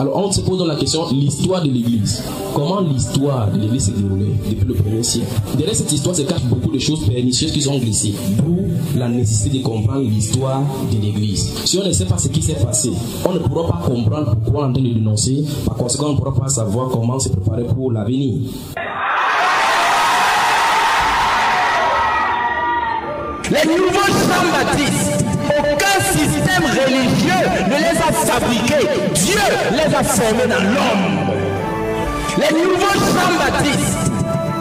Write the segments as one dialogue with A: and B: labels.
A: Alors on se pose donc la question, l'histoire de l'église. Comment l'histoire de l'église s'est déroulée depuis le premier siècle? Derrière cette histoire se cachent beaucoup de choses pernicieuses qui sont glissées. D'où la nécessité de comprendre l'histoire de l'église. Si on ne sait pas ce qui s'est passé, on ne pourra pas comprendre pourquoi on est en train de dénoncer. Par conséquent, on ne pourra pas savoir comment se préparer pour l'avenir.
B: Les nouveaux Jean-Baptiste, aucun système religieux ne les a fabriqués. Dieu les a formés dans l'homme. Les nouveaux Jean-Baptiste,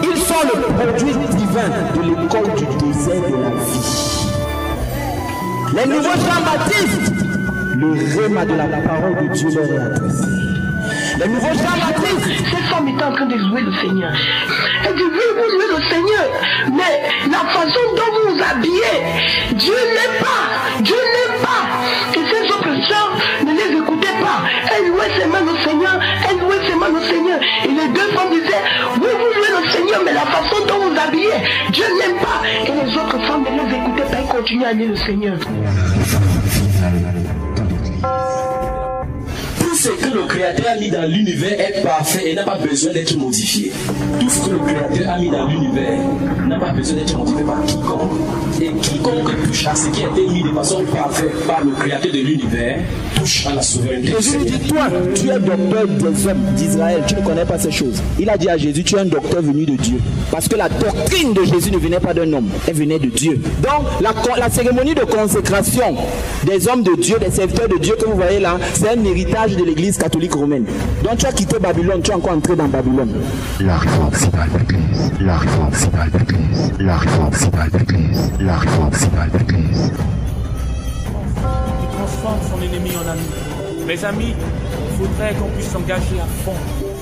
B: ils sont le produit divin de l'école du désert de la vie. Les nouveaux Jean-Baptiste, le rhéma de la parole de Dieu leur est adressé. Les nouveaux Jean-Baptiste,
C: cette femme était en train de louer le Seigneur. Elle dit, oui, vous louez le Seigneur, mais la façon dont vous vous habillez, Dieu n'aime pas. Dieu n'aime pas. Et ces autres sœurs, ne les écoutez pas. Elles louaient seulement le Seigneur, elles louaient seulement le Seigneur. Et les deux femmes disaient, oui, vous louez le Seigneur, mais la façon dont vous habillez, Dieu n'aime pas. Et les autres femmes ne les écoutaient pas, elles continuaient à louer le Seigneur.
A: Tout ce que le Créateur a mis dans l'univers est parfait et n'a pas besoin d'être modifié. Tout ce que le Créateur a mis dans l'univers n'a pas besoin d'être modifié par quiconque. Et quiconque touche à ce qui a été mis de façon parfaite par le Créateur de l'univers touche à la souveraineté.
B: Jésus dit, toi, tu es docteur des hommes d'Israël, tu ne connais pas ces choses. Il a dit à Jésus, tu es un docteur venu de Dieu. Parce que la doctrine de Jésus ne venait pas d'un homme, elle venait de Dieu. Donc, la cérémonie de consécration des hommes de Dieu, des serviteurs de Dieu que vous voyez là, c'est un héritage de l'église catholique romaine. Donc tu as quitté Babylone, tu es encore entré dans Babylone.
D: La réforme, c'est pas l'église. La réforme, c'est pas l'église. La réforme, c'est pas l'église. La réforme, c'est pas l'église.
E: Il transforme son ennemi en ami. Mes amis, il faudrait qu'on puisse s'engager à fond,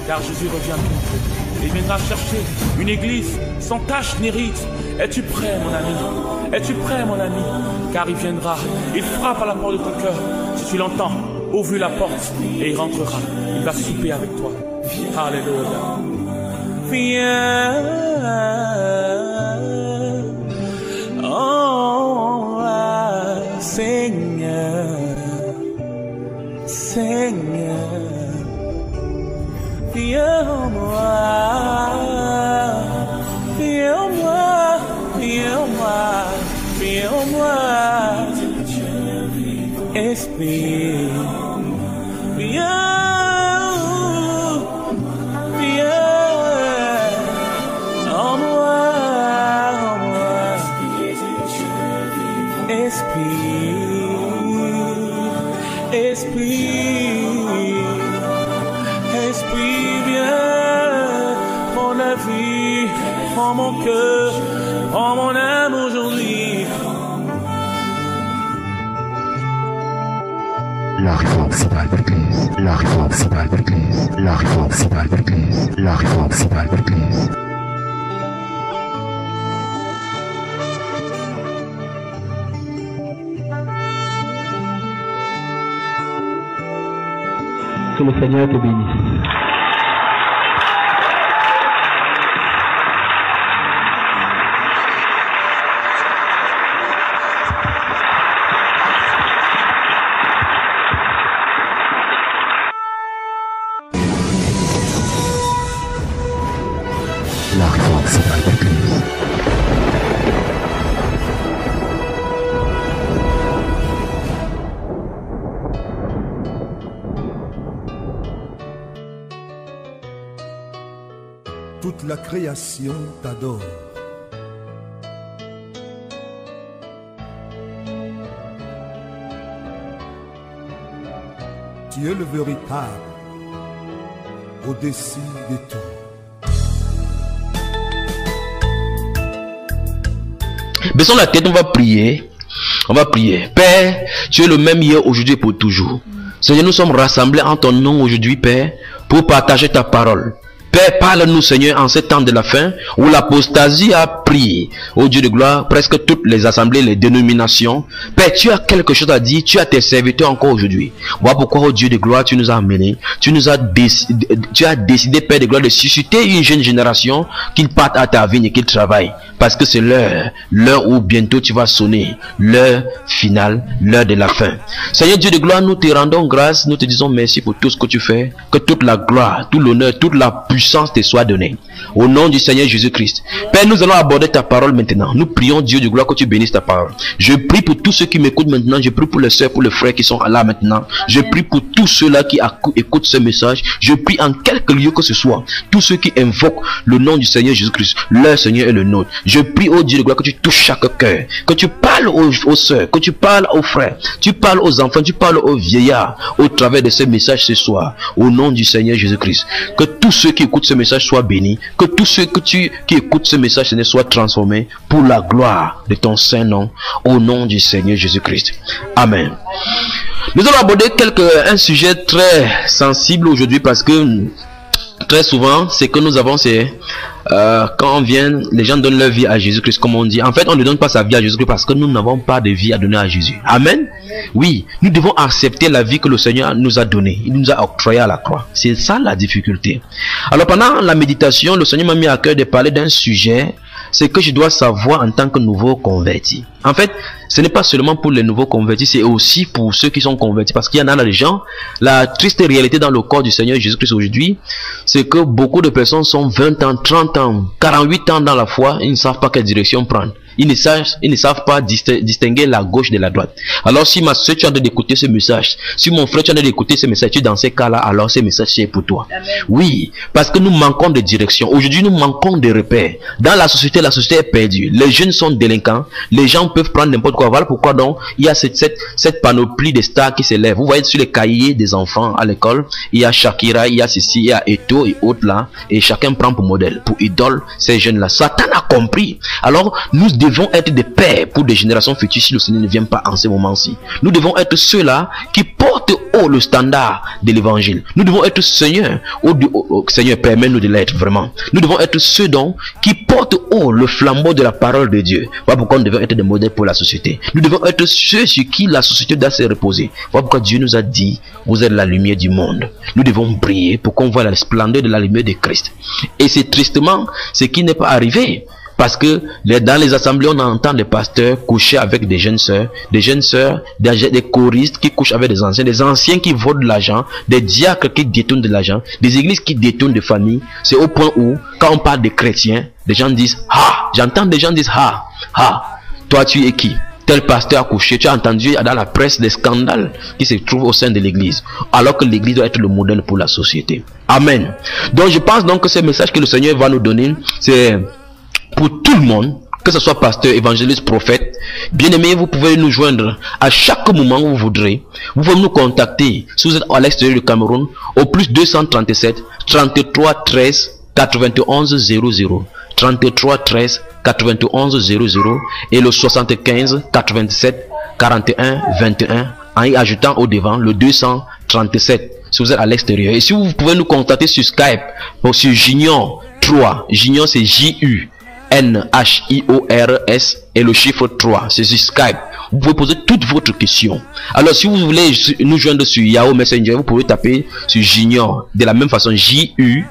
E: car Jésus revient bientôt. Il viendra chercher une église sans tache ni ride. Es-tu prêt, mon ami? Es-tu prêt, mon ami? Car il viendra, il frappe à la porte de ton cœur. Si tu l'entends, ouvre la porte et il rentrera. Il va souper avec toi. Alléluia. Viens, oh Seigneur, Seigneur, viens en moi, viens en moi, viens en moi, viens en moi. Esprit, viens, viens en moi, Esprit, Esprit, Esprit, viens, prends la vie, prends mon cœur, prends mon âme aujourd'hui.
D: La réforme, c'est pas l'église. La réforme, c'est pas l'église. La réforme, c'est pas l'église. La réforme, c'est pas l'église.
B: Que le Seigneur te bénisse.
D: La réforme, c'est pas l'église.
F: Toute la création t'adore. Tu es le véritable, au-dessus de tout.
A: Baissons la tête, on va prier. On va prier. Père, tu es le même hier, aujourd'hui et pour toujours. Seigneur, nous sommes rassemblés en ton nom aujourd'hui, Père, pour partager ta parole. Père, parle-nous, Seigneur, en ces temps de la fin, où l'apostasie a
G: prie, oh Dieu de gloire, presque toutes les assemblées, les dénominations. Père, tu as quelque chose à dire, tu as tes serviteurs encore aujourd'hui. Voilà pourquoi, oh Dieu de gloire, tu nous as amenés, tu as décidé, Père de gloire, de susciter une jeune génération qu'ils partent à ta vigne et qu'ils travaillent. Parce que c'est l'heure où bientôt tu vas sonner, l'heure finale, l'heure de la fin. Seigneur Dieu de gloire, nous te rendons grâce, nous te disons merci pour tout ce que tu fais, que toute la gloire, tout l'honneur, toute la puissance te soit donnée. Au nom du Seigneur Jésus-Christ. Père, nous allons aborder ta parole maintenant. Nous prions Dieu de gloire que tu bénisses ta parole. Je prie pour tous ceux qui m'écoutent maintenant. Je prie pour les soeurs, pour les frères qui sont là maintenant. Je prie pour tous ceux-là qui écoutent ce message. Je prie en quelque lieu que ce soit. Tous ceux qui invoquent le nom du Seigneur Jésus-Christ. Leur Seigneur est le nôtre. Je prie au Dieu de gloire que tu touches chaque cœur. Que tu parles aux soeurs. Que tu parles aux frères. Tu parles aux enfants. Tu parles aux vieillards. Au travers de ce message ce soir. Au nom du Seigneur Jésus-Christ. Que tous ceux qui écoutent ce message soient bénis. Que tous ceux qui écoutent ce message soient transformés pour la gloire de ton saint nom. Au nom du Seigneur Jésus-Christ. Amen. Nous allons aborder un sujet très sensible aujourd'hui parce que très souvent, ce que nous avons, c'est quand on vient, les gens donnent leur vie à Jésus-Christ, comme on dit. En fait, on ne donne pas sa vie à Jésus-Christ parce que nous n'avons pas de vie à donner à Jésus. Amen. Oui, nous devons accepter la vie que le Seigneur nous a donnée. Il nous a octroyé à la croix. C'est ça la difficulté. Alors pendant la méditation, le Seigneur m'a mis à cœur de parler d'un sujet, c'est que je dois savoir en tant que nouveau converti. En fait, ce n'est pas seulement pour les nouveaux convertis, c'est aussi pour ceux qui sont convertis. Parce qu'il y en a des gens, la triste réalité dans le corps du Seigneur Jésus-Christ aujourd'hui, c'est que beaucoup de personnes sont 20 ans, 30 ans, 48 ans dans la foi, ils ne savent pas quelle direction prendre. Ils ne savent pas distinguer la gauche de la droite. Alors si ma soeur, tu es en train d'écouter ce message, si mon frère, tu es en train d'écouter ce message, tu es dans ces cas-là, alors ce message c'est pour toi. Amen. Oui, parce que nous manquons de direction. Aujourd'hui, nous manquons de repères. Dans la société est perdue. Les jeunes sont délinquants. Les gens peuvent prendre n'importe quoi. Voilà pourquoi donc il y a cette panoplie de stars qui s'élève. Vous voyez sur les cahiers des enfants à l'école, il y a Shakira, il y a Sissi, il y a Eto et autres là, et chacun prend pour modèle, pour idole ces jeunes-là. Satan a compris. Alors nous devons être des pères pour des générations futures si le Seigneur ne vient pas en ce moment-ci. Nous devons être ceux-là qui portent haut le standard de l'évangile. Nous devons être Seigneur, Seigneur, permets-nous de l'être vraiment. Nous devons être ceux donc qui portent haut le flambeau de la parole de Dieu. Voilà pourquoi nous devons être des modèles pour la société. Nous devons être ceux sur qui la société doit se reposer. Voilà pourquoi Dieu nous a dit, vous êtes la lumière du monde. Nous devons briller pour qu'on voit la splendeur de la lumière de Christ. Et c'est tristement ce qui n'est pas arrivé. Parce que dans les assemblées, on entend des pasteurs coucher avec des jeunes sœurs, des choristes qui couchent avec des anciens qui volent de l'argent, des diacres qui détournent de l'argent, des églises qui détournent de familles. C'est au point où, quand on parle des chrétiens, des gens disent « Ah !» J'entends des gens dire « Ah ! Ah ! Toi, tu es qui ?» Tel pasteur a couché. Tu as entendu dans la presse des scandales qui se trouvent au sein de l'église. Alors que l'église doit être le modèle pour la société. Amen. Donc je pense donc que ce message que le Seigneur va nous donner, c'est pour tout le monde, que ce soit pasteur, évangéliste, prophète. Bien aimé, vous pouvez nous joindre à chaque moment où vous voudrez. Vous pouvez nous contacter si vous êtes à l'extérieur du Cameroun au plus 237 33 13 91 00 33 13 91 00 et le 75 87 41 21 en y ajoutant au devant le 237 si vous êtes à l'extérieur. Et si vous pouvez nous contacter sur Skype ou sur Junior 3, Junior c'est JU NHIORS et le chiffre 3, c'est sur Skype. Vous pouvez poser toutes vos questions. Alors si vous voulez nous joindre sur Yahoo Messenger, vous pouvez taper sur Junior de la même façon, JUNHIORS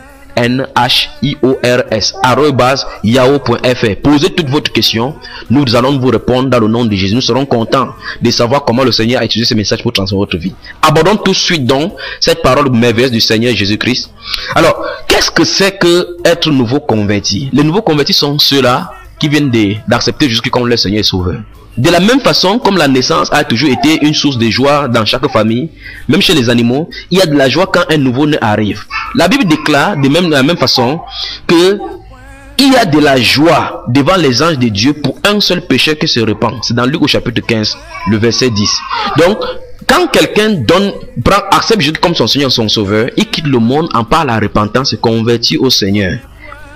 G: @yahoo.fr. Posez toutes vos questions, nous allons vous répondre dans le nom de Jésus. Nous serons contents de savoir comment le Seigneur a utilisé ce message pour transformer votre vie. Abordons tout de suite donc cette parole merveilleuse du Seigneur Jésus-Christ. Alors, qu'est-ce que c'est que être nouveau converti? Les nouveaux convertis sont ceux-là qui viennent d'accepter Jésus-Christ comme leur Seigneur et Sauveur. De la même façon, comme la naissance a toujours été une source de joie dans chaque famille, même chez les animaux, il y a de la joie quand un nouveau-né arrive. La Bible déclare de la même façon que il y a de la joie devant les anges de Dieu pour un seul pécheur qui se repent. C'est dans Luc au chapitre 15, le verset 10. Donc, quand quelqu'un accepte Jésus comme son Seigneur, son Sauveur, il quitte le monde en par la repentance, se convertit au Seigneur.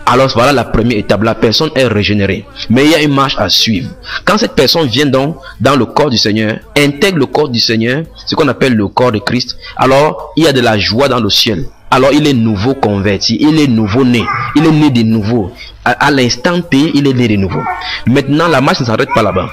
G: Alors voilà la première étape, la personne est régénérée. Mais il y a une marche à suivre. Quand cette personne vient donc dans le corps du Seigneur, intègre le corps du Seigneur, ce qu'on appelle le corps de Christ, alors il y a de la joie dans le ciel. Alors il est nouveau converti, il est nouveau né, il est né de nouveau. à l'instant T, il est né de nouveau. Maintenant, la marche ne s'arrête pas là-bas.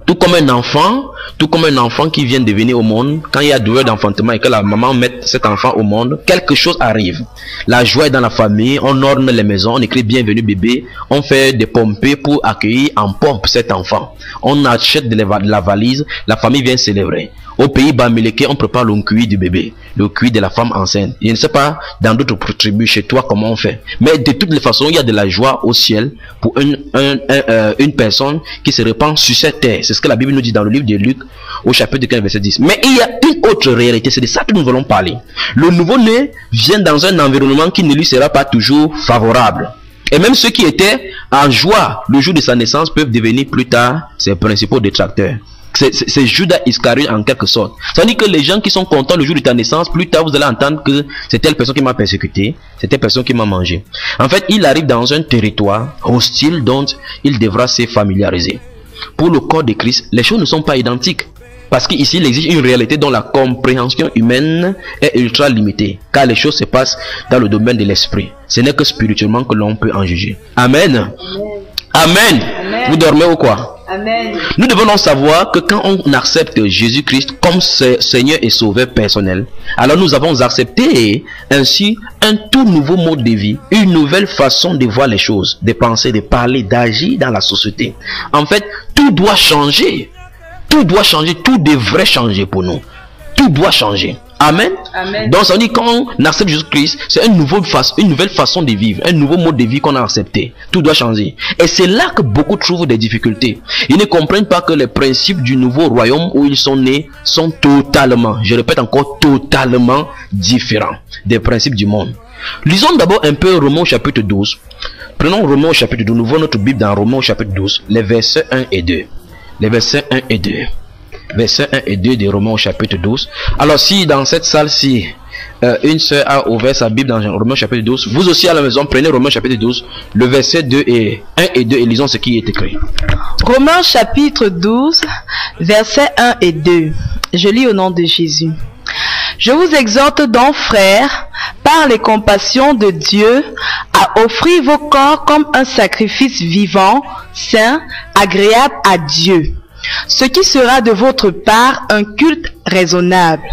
G: Tout comme un enfant qui vient de venir au monde, quand il y a douleur d'enfantement et que la maman met cet enfant au monde, quelque chose arrive. La joie est dans la famille, on orne les maisons, on écrit bienvenue bébé, on fait des pompées pour accueillir en pompe cet enfant. On achète de la valise, la famille vient célébrer. Au pays Bamileke, on prépare le cuit du bébé, le cuit de la femme enceinte. Je ne sais pas dans d'autres tribus chez toi comment on fait. Mais de toutes les façons, il y a de la joie au ciel pour une personne qui se répand sur cette terre. C'est ce que la Bible nous dit dans le livre de Luc au chapitre 15 verset 10. Mais il y a une autre réalité, c'est de ça que nous voulons parler. Le nouveau-né vient dans un environnement qui ne lui sera pas toujours favorable. Et même ceux qui étaient en joie le jour de sa naissance peuvent devenir plus tard ses principaux détracteurs. C'est Judas Iscariote en quelque sorte. Ça veut dire que les gens qui sont contents le jour de ta naissance, plus tard vous allez entendre que c'est telle personne qui m'a persécuté, c'est telle personne qui m'a mangé. En fait, il arrive dans un territoire hostile dont il devra se familiariser. Pour le corps de Christ, les choses ne sont pas identiques. Parce qu'ici, il existe une réalité dont la compréhension humaine est ultra limitée. Car les choses se passent dans le domaine de l'esprit. Ce n'est que spirituellement que l'on peut en juger. Amen. Amen. Vous dormez ou quoi?
H: Amen.
G: Nous devons donc savoir que quand on accepte Jésus-Christ comme Seigneur et Sauveur personnel, alors nous avons accepté ainsi un tout nouveau mode de vie, une nouvelle façon de voir les choses, de penser, de parler, d'agir dans la société. En fait, tout doit changer. Tout doit changer, tout devrait changer pour nous. Tout doit changer. Amen.
H: Amen.
G: Donc ça veut dire quand on accepte Jésus-Christ, c'est une nouvelle façon de vivre, un nouveau mode de vie qu'on a accepté. Tout doit changer. Et c'est là que beaucoup trouvent des difficultés. Ils ne comprennent pas que les principes du nouveau royaume où ils sont nés sont totalement, je répète encore, totalement différents des principes du monde. Lisons d'abord un peu Romains au chapitre 12. Prenons Romains au chapitre 12. Nous voyons notre Bible dans Romains au chapitre 12, les versets 1 et 2. Les versets 1 et 2. Versets 1 et 2 de Romains au chapitre 12. Alors si dans cette salle-ci, une sœur a ouvert sa Bible dans Romains au chapitre 12, vous aussi à la maison, prenez Romains au chapitre 12, le verset 2 et 1 et 2 et lisons ce qui est écrit.
H: Romains chapitre 12, versets 1 et 2. Je lis au nom de Jésus. Je vous exhorte donc, frères, par les compassions de Dieu, à offrir vos corps comme un sacrifice vivant, saint, agréable à Dieu, ce qui sera de votre part un culte raisonnable.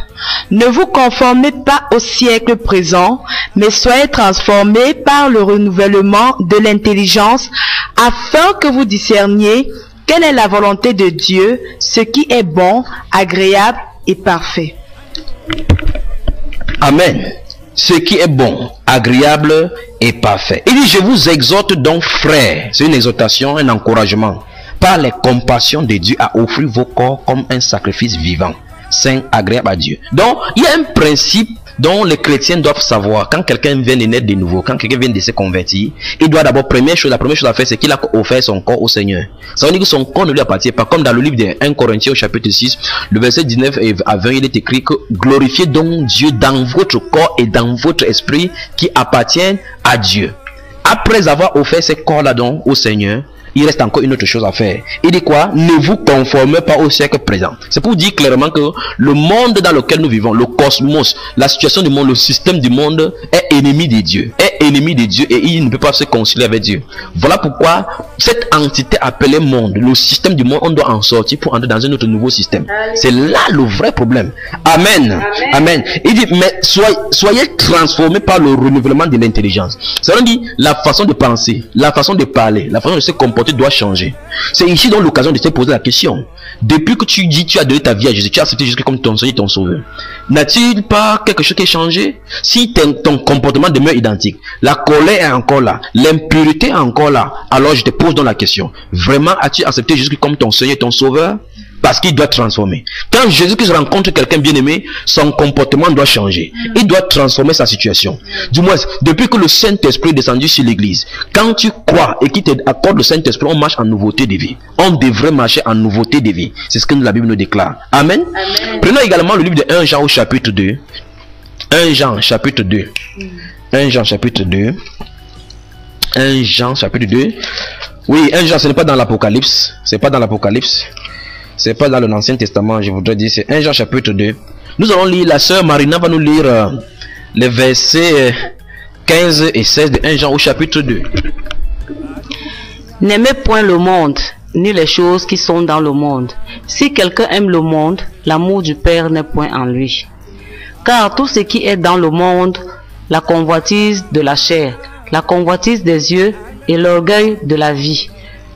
H: Ne vous conformez pas au siècle présent, mais soyez transformés par le renouvellement de l'intelligence, afin que vous discerniez quelle est la volonté de Dieu, ce qui est bon, agréable et parfait.
G: Amen. Ce qui est bon, agréable et parfait. Il dit, je vous exhorte donc, frères, c'est une exhortation, un encouragement, par les compassions de Dieu, à offrir vos corps comme un sacrifice vivant, saint, agréable à Dieu. Donc, il y a un principe dont les chrétiens doivent savoir. Quand quelqu'un vient de naître de nouveau, quand quelqu'un vient de se convertir, il doit d'abord, la première chose à faire, c'est qu'il a offert son corps au Seigneur. Ça veut dire que son corps ne lui appartient pas. Comme dans le livre de 1 Corinthiens au chapitre 6, le verset 19 à 20, il est écrit que glorifiez donc Dieu dans votre corps et dans votre esprit qui appartiennent à Dieu. Après avoir offert ces corps-là donc au Seigneur, il reste encore une autre chose à faire. Il dit quoi? Ne vous conformez pas au siècle présent. C'est pour dire clairement que le monde dans lequel nous vivons, le cosmos, la situation du monde, le système du monde est ennemi de Dieu. Est ennemi de Dieu et il ne peut pas se concilier avec Dieu. Voilà pourquoi cette entité appelée monde, le système du monde, on doit en sortir pour entrer dans un autre nouveau système. C'est là le vrai problème. Amen. Amen. Amen. Il dit, mais soyez transformés par le renouvellement de l'intelligence. Ça veut dire la façon de penser, la façon de parler, la façon de se comporter doit changer. C'est ici donc l'occasion de te poser la question. Depuis que tu dis tu as donné ta vie à Jésus, tu as accepté Jésus comme ton Seigneur et ton Sauveur, n'a-t-il pas quelque chose qui a changé? Si ton comportement demeure identique, la colère est encore là, l'impureté est encore là, alors je te pose donc la question. Vraiment as-tu accepté Jésus comme ton Seigneur et ton Sauveur? Parce qu'il doit transformer. Quand Jésus-Christ rencontre quelqu'un bien-aimé, son comportement doit changer. Il doit transformer sa situation. Du moins, depuis que le Saint-Esprit est descendu sur l'église, quand tu crois et qu'il t'accorde le Saint-Esprit, on marche en nouveauté de vie. On devrait marcher en nouveauté de vie. C'est ce que la Bible nous déclare. Amen. Amen. Prenons également le livre de 1 Jean au chapitre 2. 1 Jean chapitre 2. 1 Jean chapitre 2. 1 Jean chapitre 2. Oui, 1 Jean, ce n'est pas dans l'Apocalypse. C'est pas dans l'Apocalypse. C'est pas dans l'Ancien Testament, je voudrais dire, c'est 1 Jean chapitre 2. Nous allons lire, la sœur Marina va nous lire les versets 15 et 16 de 1 Jean au chapitre 2.
H: N'aimez point le monde, ni les choses qui sont dans le monde. Si quelqu'un aime le monde, l'amour du Père n'est point en lui. Car tout ce qui est dans le monde, la convoitise de la chair, la convoitise des yeux et l'orgueil de la vie,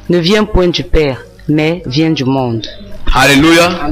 H: ne vient point du Père, mais vient du monde.
G: Alléluia.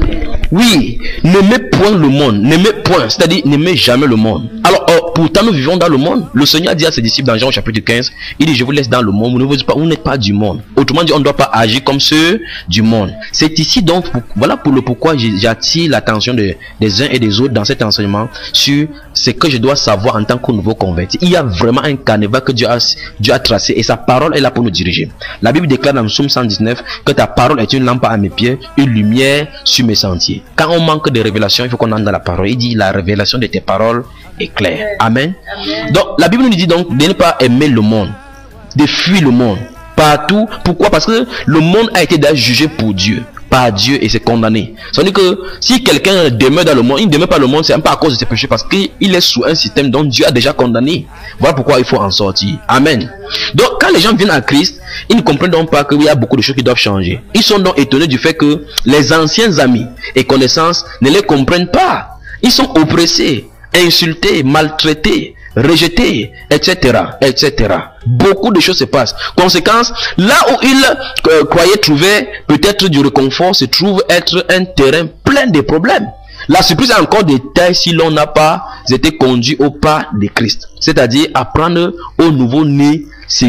G: Oui, n'aimez point le monde, n'aimez point, c'est-à-dire n'aimez jamais le monde. Alors, pourtant nous vivons dans le monde. Le Seigneur a dit à ses disciples dans Jean chapitre 15, il dit je vous laisse dans le monde, vous n'êtes pas du monde. Autrement dit, on ne doit pas agir comme ceux du monde. C'est ici donc, voilà pour le pourquoi j'attire l'attention des uns et des autres dans cet enseignement sur ce que je dois savoir en tant que nouveau converti. Il y a vraiment un canevas que Dieu a tracé et sa parole est là pour nous diriger. La Bible déclare dans le psaume 119 que ta parole est une lampe à mes pieds, une lumière sur mes sentiers. Quand on manque de révélation, il faut qu'on entre dans la parole. Il dit la révélation de tes paroles est claire. Amen. Donc la Bible nous dit donc de ne pas aimer le monde, de fuir le monde partout. Pourquoi? Parce que le monde a été jugé pour Dieu, par Dieu, et c'est condamné. C'est-à-dire que si quelqu'un demeure dans le monde, il ne demeure pas dans le monde, c'est même pas à cause de ses péchés, parce qu'il est sous un système dont Dieu a déjà condamné. Voilà pourquoi il faut en sortir. Amen. Donc quand les gens viennent à Christ, ils ne comprennent donc pas qu'il y a beaucoup de choses qui doivent changer. Ils sont donc étonnés du fait que les anciens amis et connaissances ne les comprennent pas. Ils sont oppressés, insultés, maltraités, rejetés, etc., etc. Beaucoup de choses se passent. Conséquence, là où ils croyaient trouver peut-être du réconfort, se trouve être un terrain plein de problèmes. La surprise est encore détail si l'on n'a pas été conduit au pas de Christ. C'est-à-dire apprendre au nouveau-né ce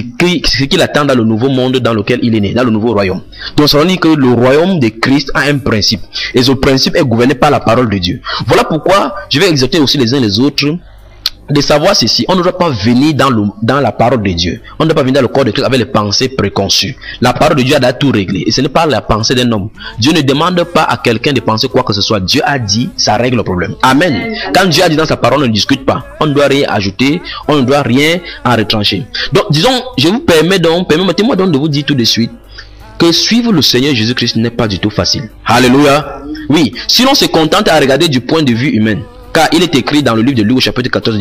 G: qu'il attend dans le nouveau monde dans lequel il est né, dans le nouveau royaume. Donc ça veut dire que le royaume de Christ a un principe. Et ce principe est gouverné par la parole de Dieu. Voilà pourquoi je vais exhorter aussi les uns les autres de savoir ceci. On ne doit pas venir dans la parole de Dieu. On ne doit pas venir dans le corps de Christ avec les pensées préconçues. La parole de Dieu a tout réglé. Et ce n'est pas la pensée d'un homme. Dieu ne demande pas à quelqu'un de penser quoi que ce soit. Dieu a dit, ça règle le problème. Amen. Quand Dieu a dit dans sa parole, on ne discute pas. On ne doit rien ajouter. On ne doit rien en retrancher. Donc, disons, je vous permettez-moi donc de vous dire tout de suite que suivre le Seigneur Jésus-Christ n'est pas du tout facile. Alléluia. Oui. Si l'on se contente à regarder du point de vue humain, car il est écrit dans le livre de Luc chapitre 14,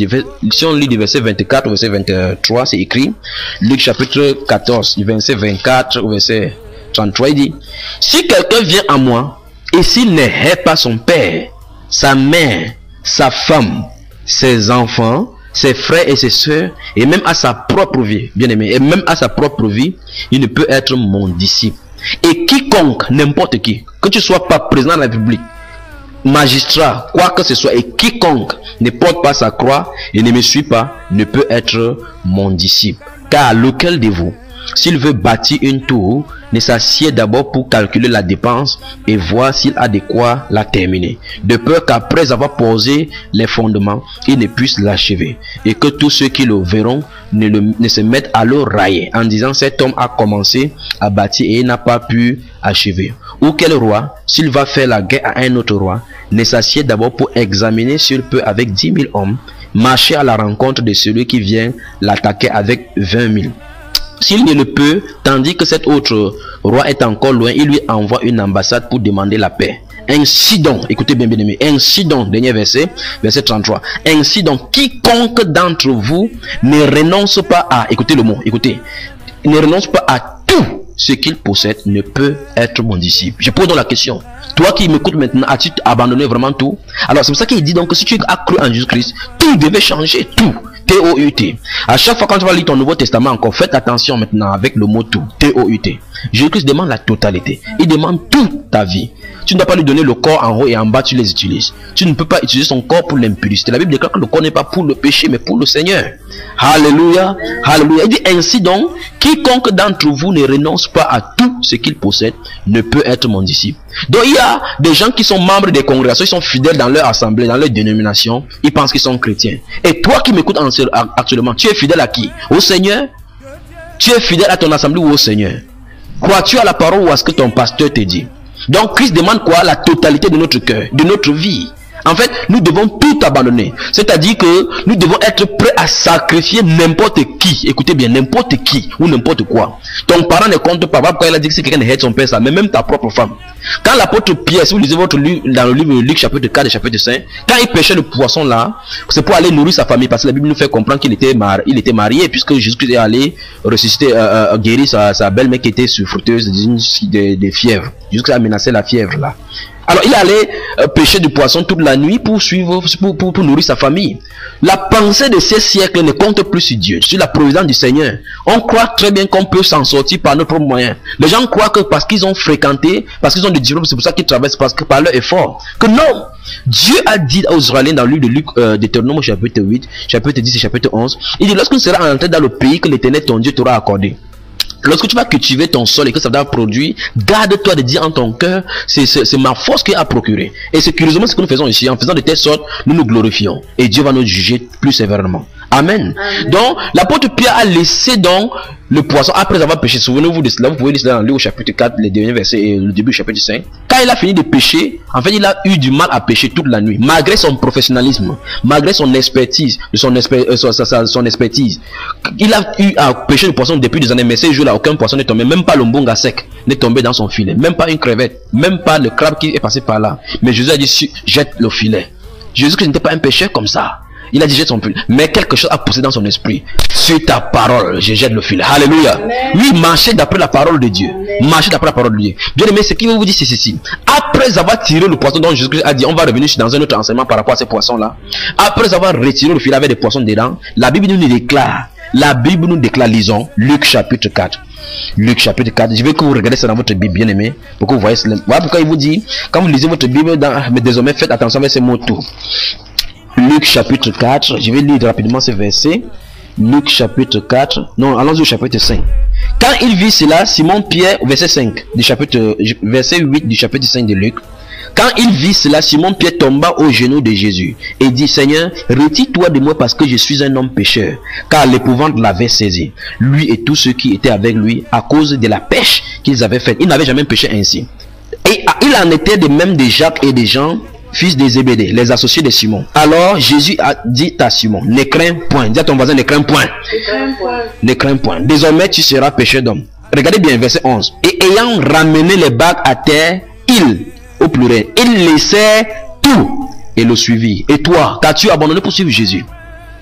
G: si on lit du verset 24 au verset 23, c'est écrit, Luc chapitre 14, du verset 24 au verset 33, il dit, si quelqu'un vient à moi, et s'il ne hait pas son père, sa mère, sa femme, ses enfants, ses frères et ses sœurs, et même à sa propre vie, bien aimé, et même à sa propre vie, il ne peut être mon disciple. Et quiconque, n'importe qui, que tu sois pas président de la République, magistrat, quoi que ce soit, et quiconque ne porte pas sa croix et ne me suit pas, ne peut être mon disciple. Car lequel de vous, s'il veut bâtir une tour, ne s'assied d'abord pour calculer la dépense et voir s'il a de quoi la terminer, de peur qu'après avoir posé les fondements, il ne puisse l'achever, et que tous ceux qui le verront ne se mettent à le railler en disant cet homme a commencé à bâtir et il n'a pas pu achever. Ou quel roi, s'il va faire la guerre à un autre roi, ne s'assied d'abord pour examiner s'il peut avec 10 000 hommes marcher à la rencontre de celui qui vient l'attaquer avec 20 000. S'il ne le peut, tandis que cet autre roi est encore loin, il lui envoie une ambassade pour demander la paix. Ainsi donc, écoutez bien bien aimé, ainsi donc, dernier verset, verset 33, ainsi donc, quiconque d'entre vous ne renonce pas à, écoutez le mot, écoutez, ne renonce pas à tout ce qu'il possède ne peut être mon disciple. Je pose donc la question, toi qui m'écoutes maintenant, as-tu abandonné vraiment tout? Alors c'est pour ça qu'il dit donc que si tu as cru en Jésus-Christ, tout devait changer, tout. T-O-U-T. À chaque fois quand tu vas lire ton Nouveau Testament encore, faites attention maintenant avec le mot tout. T-O-U-T. Jésus-Christ demande la totalité. Il demande toute ta vie. Tu ne dois pas lui donner le corps en haut et en bas, tu les utilises. Tu ne peux pas utiliser son corps pour l'impudicité. La Bible déclare que le corps n'est pas pour le péché, mais pour le Seigneur. Alléluia. Alléluia. Il dit ainsi donc, quiconque d'entre vous ne renonce pas à tout ce qu'il possède ne peut être mon disciple. Donc il y a des gens qui sont membres des congrégations, ils sont fidèles dans leur assemblée, dans leur dénomination, ils pensent qu'ils sont chrétiens. Et toi qui m'écoutes actuellement, tu es fidèle à qui? Au Seigneur? Tu es fidèle à ton assemblée ou au Seigneur? Crois-tu à la parole ou à ce que ton pasteur te dit? Donc Christ demande quoi? La totalité de notre cœur, de notre vie. En fait, nous devons tout abandonner. C'est-à-dire que nous devons être prêts à sacrifier n'importe qui. Écoutez bien, n'importe qui ou n'importe quoi. Ton parent ne compte pas. Pourquoi il a dit que si quelqu'un hait son père, ça, mais même ta propre femme. Quand l'apôtre Pierre, si vous lisez votre livre, dans le livre de Luc chapitre 4 et chapitre 5, quand il pêchait le poisson là, c'est pour aller nourrir sa famille, parce que la Bible nous fait comprendre qu'il était marié, puisque Jésus-Christ est allé ressusciter, guérir sa belle-mère qui était souffreuse de fièvre. Jésus-Christ a menacé la fièvre là. Alors il allait pêcher du poisson toute la nuit pour nourrir sa famille. La pensée de ces siècles ne compte plus sur Dieu, sur la providence du Seigneur. On croit très bien qu'on peut s'en sortir par nos propres moyens. Les gens croient que parce qu'ils ont fréquenté, parce qu'ils ont du diplôme, c'est pour ça qu'ils travaillent, parce que par leur effort. Que non! Dieu a dit aux Israéliens dans le livre de Luc, Deutéronome chapitre 8, chapitre 10 et chapitre 11, il dit lorsqu'on sera entré dans le pays que l'Éternel ton Dieu t'aura accordé. Lorsque tu vas cultiver ton sol et que ça va produire, garde-toi de dire en ton cœur, c'est ma force qui a procuré. Et c'est curieusement ce que nous faisons ici. En faisant de telle sorte, nous nous glorifions. Et Dieu va nous juger plus sévèrement. Amen. Donc, l'apôtre Pierre a laissé donc le poisson après avoir pêché. Souvenez-vous de cela. Vous pouvez lire cela dans le chapitre 4, les derniers versets et le début du chapitre 5. Quand il a fini de pêcher, en fait, il a eu du mal à pêcher toute la nuit. Malgré son professionnalisme, malgré son expertise, son expertise. Il a eu à pêcher le poisson depuis des années, mais ces jours-là, aucun poisson n'est tombé. Même pas le mbonga sec n'est tombé dans son filet. Même pas une crevette. Même pas le crabe qui est passé par là. Mais Jésus a dit, jette le filet. Jésus-Christ n'était pas un pécheur comme ça. Il a dit jette son filet. Mais quelque chose a poussé dans son esprit. Sur ta parole, je jette le filet. Alléluia. Oui, marchez d'après la parole de Dieu. Marchez d'après la parole de Dieu. Bien aimé, ce qu'il vous dit, c'est ceci. Après avoir tiré le poisson dont Jésus-Christ a dit, on va revenir dans un autre enseignement par rapport à ces poissons-là. Après avoir retiré le filet avec des poissons dedans, la Bible nous déclare. La Bible nous déclare, lisons, Luc chapitre 4. Luc chapitre 4. Je veux que vous regardez ça dans votre Bible, bien aimé, pour que vous voyez cela. Voilà pourquoi il vous dit, quand vous lisez votre Bible, mais désormais faites attention avec ces mots tout. Luc chapitre 4, je vais lire rapidement ce verset. Luc chapitre 4, non, allons au chapitre 5. Quand il vit cela, Simon Pierre, verset 5 du chapitre, verset 8 du chapitre 5 de Luc. Quand il vit cela, Simon Pierre tomba aux genoux de Jésus et dit, Seigneur, retire-toi de moi parce que je suis un homme pécheur. Car l'épouvante l'avait saisi, lui et tous ceux qui étaient avec lui, à cause de la pêche qu'ils avaient faite. Ils n'avaient jamais péché ainsi. Et il en était de même de Jacques et de Jean, fils de Zébédée, les associés de Simon. Alors Jésus a dit à Simon, ne crains point. Dis à ton voisin, ne crains point. Ne crains point. Désormais tu seras pécheur d'homme. Regardez bien verset 11. Et ayant ramené les bagues à terre, il, au pluriel, il laissait tout et le suivit. Et toi, qu'as-tu abandonné pour suivre Jésus?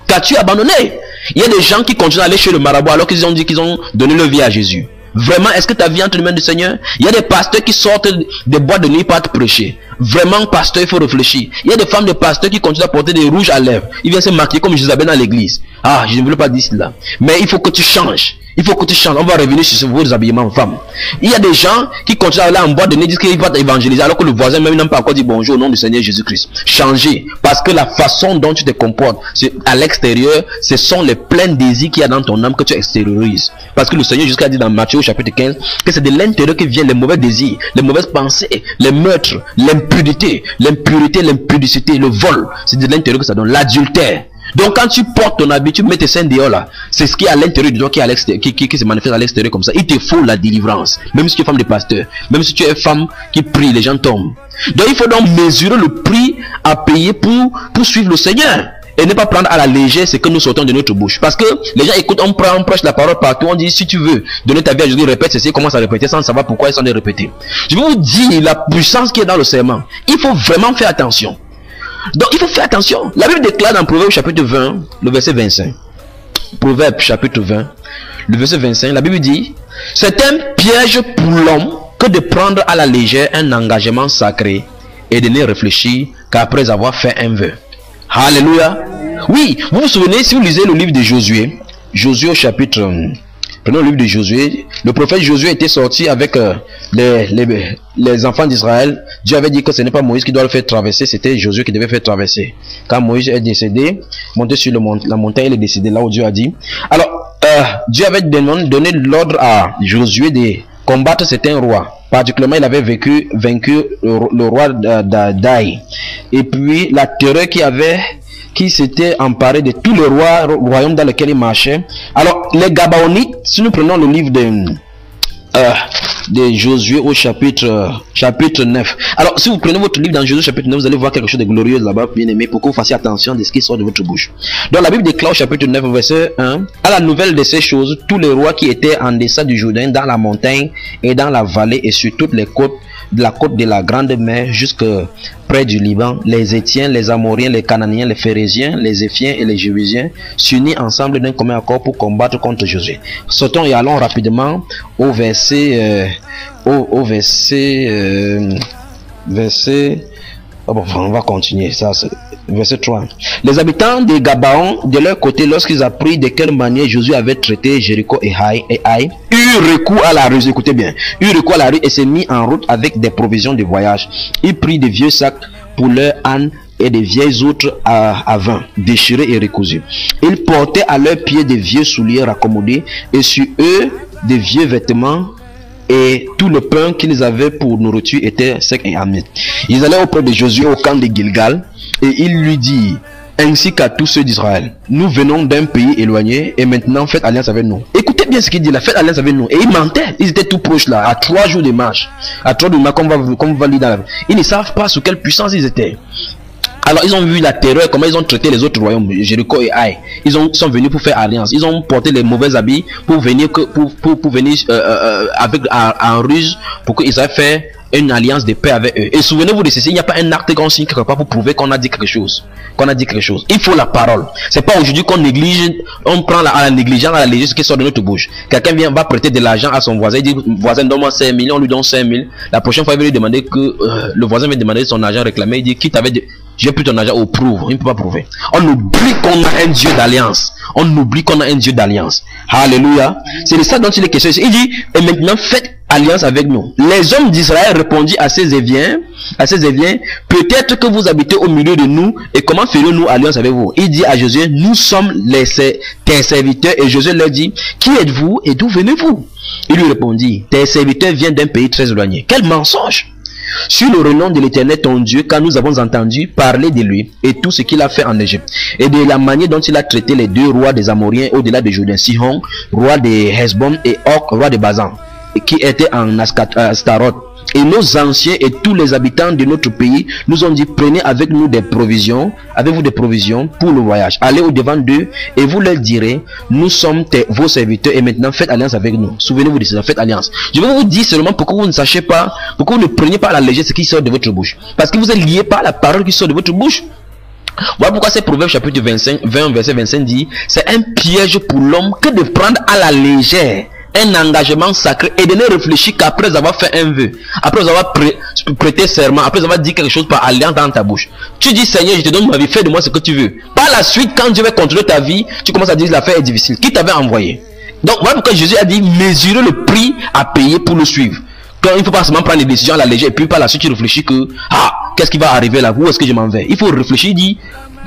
G: Qu'as-tu abandonné? Il y a des gens qui continuent à aller chez le marabout alors qu'ils ont dit qu'ils ont donné leur vie à Jésus. Vraiment, est-ce que ta vie entre les mains du Seigneur? Il y a des pasteurs qui sortent des boîtes de nuit pour te prêcher. Vraiment, pasteur, il faut réfléchir. Il y a des femmes de pasteurs qui continuent à porter des rouges à lèvres. Ils viennent se maquiller comme Jézabel dans l'église. Ah, je ne voulais pas dire cela. Mais il faut que tu changes. Il faut que tu changes. On va revenir sur vos habillements femmes. Il y a des gens qui continuent à aller en boîte de nuit, disent qu'ils vont évangéliser, alors que le voisin même n'a pas encore dit bonjour au nom du Seigneur Jésus-Christ. Changez. Parce que la façon dont tu te comportes à l'extérieur, ce sont les pleins désirs qu'il y a dans ton âme que tu extériorises. Parce que le Seigneur jusqu'à dit dans Matthieu chapitre 15 que c'est de l'intérieur que viennent les mauvais désirs, les mauvaises pensées, les meurtres, l'impudicité, l'impudicité, le vol. C'est de l'intérieur que ça donne. L'adultère. Donc quand tu portes ton habit, tu mets tes seins dehors là, c'est ce qui est à l'intérieur de toi qui est à l'extérieur, qui se manifeste à l'extérieur comme ça. Il te faut la délivrance. Même si tu es femme de pasteur, même si tu es femme qui prie, les gens tombent. Donc il faut donc mesurer le prix à payer pour suivre le Seigneur. Et ne pas prendre à la légère ce que nous sortons de notre bouche. Parce que les gens écoutent, on prêche la parole partout, on dit si tu veux donner ta vie à Jésus, répète ceci, commence à répéter sans savoir pourquoi ils sont répétés. Je vais vous dire la puissance qui est dans le serment. Il faut vraiment faire attention. Donc il faut faire attention. La Bible déclare dans Proverbe chapitre 20, le verset 25. Proverbe chapitre 20, le verset 25, la Bible dit, c'est un piège pour l'homme que de prendre à la légère un engagement sacré et de ne réfléchir qu'après avoir fait un vœu. Alléluia. Oui, vous vous souvenez, si vous lisez le livre de Josué, Josué au chapitre, prenons le livre de Josué, le prophète Josué était sorti avec les enfants d'Israël. Dieu avait dit que ce n'est pas Moïse qui doit le faire traverser, c'était Josué qui devait faire traverser. Quand Moïse est décédé, monté sur la montagne, il est décédé là où Dieu a dit. Alors, Dieu avait donné l'ordre à Josué de combattre certains rois. Particulièrement, il avait vaincu le roi d'Aï. Et puis, la terreur qui s'était emparé de tous les royaumes dans lesquels il marchait. Alors, les Gabaonites, si nous prenons le livre de de Josué au chapitre 9. Alors, si vous prenez votre livre dans Josué chapitre 9, vous allez voir quelque chose de glorieux là-bas, bien aimé, pour que vous fassiez attention de ce qui sort de votre bouche. Donc, la Bible déclare au chapitre 9, verset 1, à la nouvelle de ces choses, tous les rois qui étaient en deçà du Jourdain, dans la montagne et dans la vallée et sur toutes les côtes, de la côte de la grande mer jusque près du Liban, les Étiens, les Amoriens, les Cananéens, les Phérésiens, les Éphiens et les Jébusiens s'unissent ensemble d'un commun accord pour combattre contre Josué. Sautons et allons rapidement au verset on va continuer ça. Verset 3. Les habitants de Gabaon, de leur côté, lorsqu'ils apprirent de quelle manière Josué avait traité Jéricho et Haï, eurent recours à la ruse. Écoutez bien, eurent recours à la ruse et s'est mis en route avec des provisions de voyage. Ils prirent des vieux sacs pour leurs ânes et des vieilles outres à vin, déchirées et recousues. Ils portaient à leurs pieds des vieux souliers raccommodés et sur eux des vieux vêtements. Et tout le pain qu'ils avaient pour nourriture était sec et amer. Ils allaient auprès de Josué au camp de Gilgal et il lui dit, ainsi qu'à tous ceux d'Israël, nous venons d'un pays éloigné et maintenant faites alliance avec nous. Écoutez bien ce qu'il dit là, faites alliance avec nous. Et ils mentaient, ils étaient tout proches là, à 3 jours de marche. À 3 jours de marche, comme on va lire dans la... Ils ne savent pas sous quelle puissance ils étaient. Alors ils ont vu la terreur, comment ils ont traité les autres royaumes, Jéricho et Haï. Ils sont venus pour faire alliance. Ils ont porté les mauvais habits pour venir avec en ruse pour qu'ils aient fait une alliance de paix avec eux. Et souvenez-vous de ceci, il n'y a pas un acte qu'on signe quelque part pour prouver qu'on a dit quelque chose. Il faut la parole. C'est pas aujourd'hui qu'on néglige, on prend à la négligence, à la légère ce qui sort de notre bouche. Quelqu'un va prêter de l'argent à son voisin, il dit, voisin donne-moi 5 000, on lui donne 5 000. La prochaine fois il va lui demander que, le voisin va demander son argent réclamé, il dit, qui t'avait dit, j'ai plus ton argent, au prouve, il ne peut pas prouver. On oublie qu'on a un Dieu d'alliance. Alléluia. C'est de ça dont il est question. Il dit, et maintenant faites alliance avec nous. Les hommes d'Israël répondit à ces Éviens, peut-être que vous habitez au milieu de nous, et comment ferons-nous alliance avec vous? Il dit à Josué, nous sommes tes serviteurs, et Josué leur dit, qui êtes-vous et d'où venez-vous? Il lui répondit, tes serviteurs viennent d'un pays très éloigné. Quel mensonge! Sur le renom de l'Éternel ton Dieu, car nous avons entendu parler de lui et tout ce qu'il a fait en Égypte, et de la manière dont il a traité les 2 rois des Amoriens au-delà de Jourdain, Sihon, roi de Hesbon, et Og, roi de Bazan, qui était en Astaroth. Et nos anciens et tous les habitants de notre pays nous ont dit, prenez avec nous des provisions, avez-vous des provisions pour le voyage. Allez au devant d'eux et vous leur direz, nous sommes vos serviteurs et maintenant faites alliance avec nous. Souvenez-vous de ça, faites alliance. Je vais vous dire seulement pourquoi vous ne sachez pas, pourquoi vous ne prenez pas à la légère ce qui sort de votre bouche. Parce que vous êtes liés par la parole qui sort de votre bouche. Voilà pourquoi c'est Proverbe chapitre 20 verset 25 dit, c'est un piège pour l'homme que de prendre à la légère un engagement sacré et de ne réfléchir qu'après avoir fait un vœu, après avoir prêté serment, après avoir dit quelque chose par alliance dans ta bouche. Tu dis, Seigneur, je te donne ma vie, fais de moi ce que tu veux. Par la suite, quand Dieu va contrôler ta vie, tu commences à dire l'affaire est difficile. Qui t'avait envoyé? Donc voilà pourquoi Jésus a dit, mesurez le prix à payer pour le suivre. Quand il ne faut pas seulement prendre les décisions à la légère et puis par la suite tu réfléchis que, qu'est-ce qui va arriver là? Où est-ce que je m'en vais? Il faut réfléchir, dit,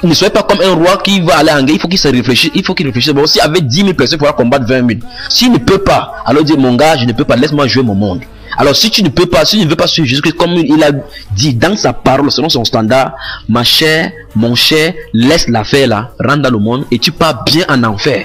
G: ne soyez pas comme un roi qui va aller en guerre. Il faut qu'il se réfléchisse. Bon, s'il avait 10 000 personnes, il faudra combattre 20 000. S'il ne peut pas, alors dire, mon gars, je ne peux pas, laisse-moi jouer mon monde. Alors si tu ne peux pas, si tu ne veux pas suivre Jésus-Christ comme il a dit dans sa parole, selon son standard, ma chère, mon cher, laisse l'affaire là, rentre dans le monde et tu pars bien en enfer.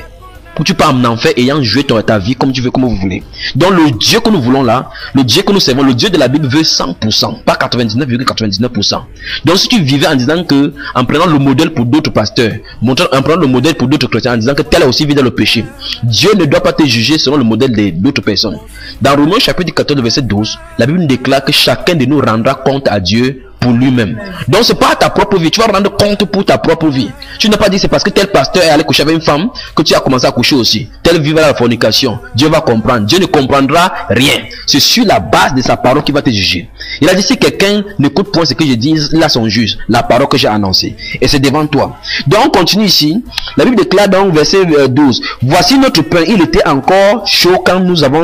G: Tu pars en enfer ayant joué ta vie comme tu veux, comme vous voulez. Donc le Dieu que nous voulons là, le Dieu que nous servons, le Dieu de la Bible veut 100%, pas 99,99%. Donc si tu vivais en disant que, en prenant le modèle pour d'autres pasteurs, en prenant le modèle pour d'autres chrétiens, en disant que tel a aussi vécu dans le péché, Dieu ne doit pas te juger selon le modèle d'autres personnes. Dans Romains chapitre 14 verset 12, la Bible déclare que chacun de nous rendra compte à Dieu pour lui-même. Donc c'est pas ta propre vie, tu vas rendre compte pour ta propre vie. Tu n'as pas dit c'est parce que tel pasteur est allé coucher avec une femme que tu as commencé à coucher aussi. Tel vivre à la fornication. Dieu va comprendre. Dieu ne comprendra rien. C'est sur la base de sa parole qu'il va te juger. Il a dit si quelqu'un n'écoute point ce que je dis, il a son juge, la parole que j'ai annoncée. Et c'est devant toi. Donc on continue ici. La Bible déclare dans verset 12. Voici notre pain. Il était encore chaud quand nous avons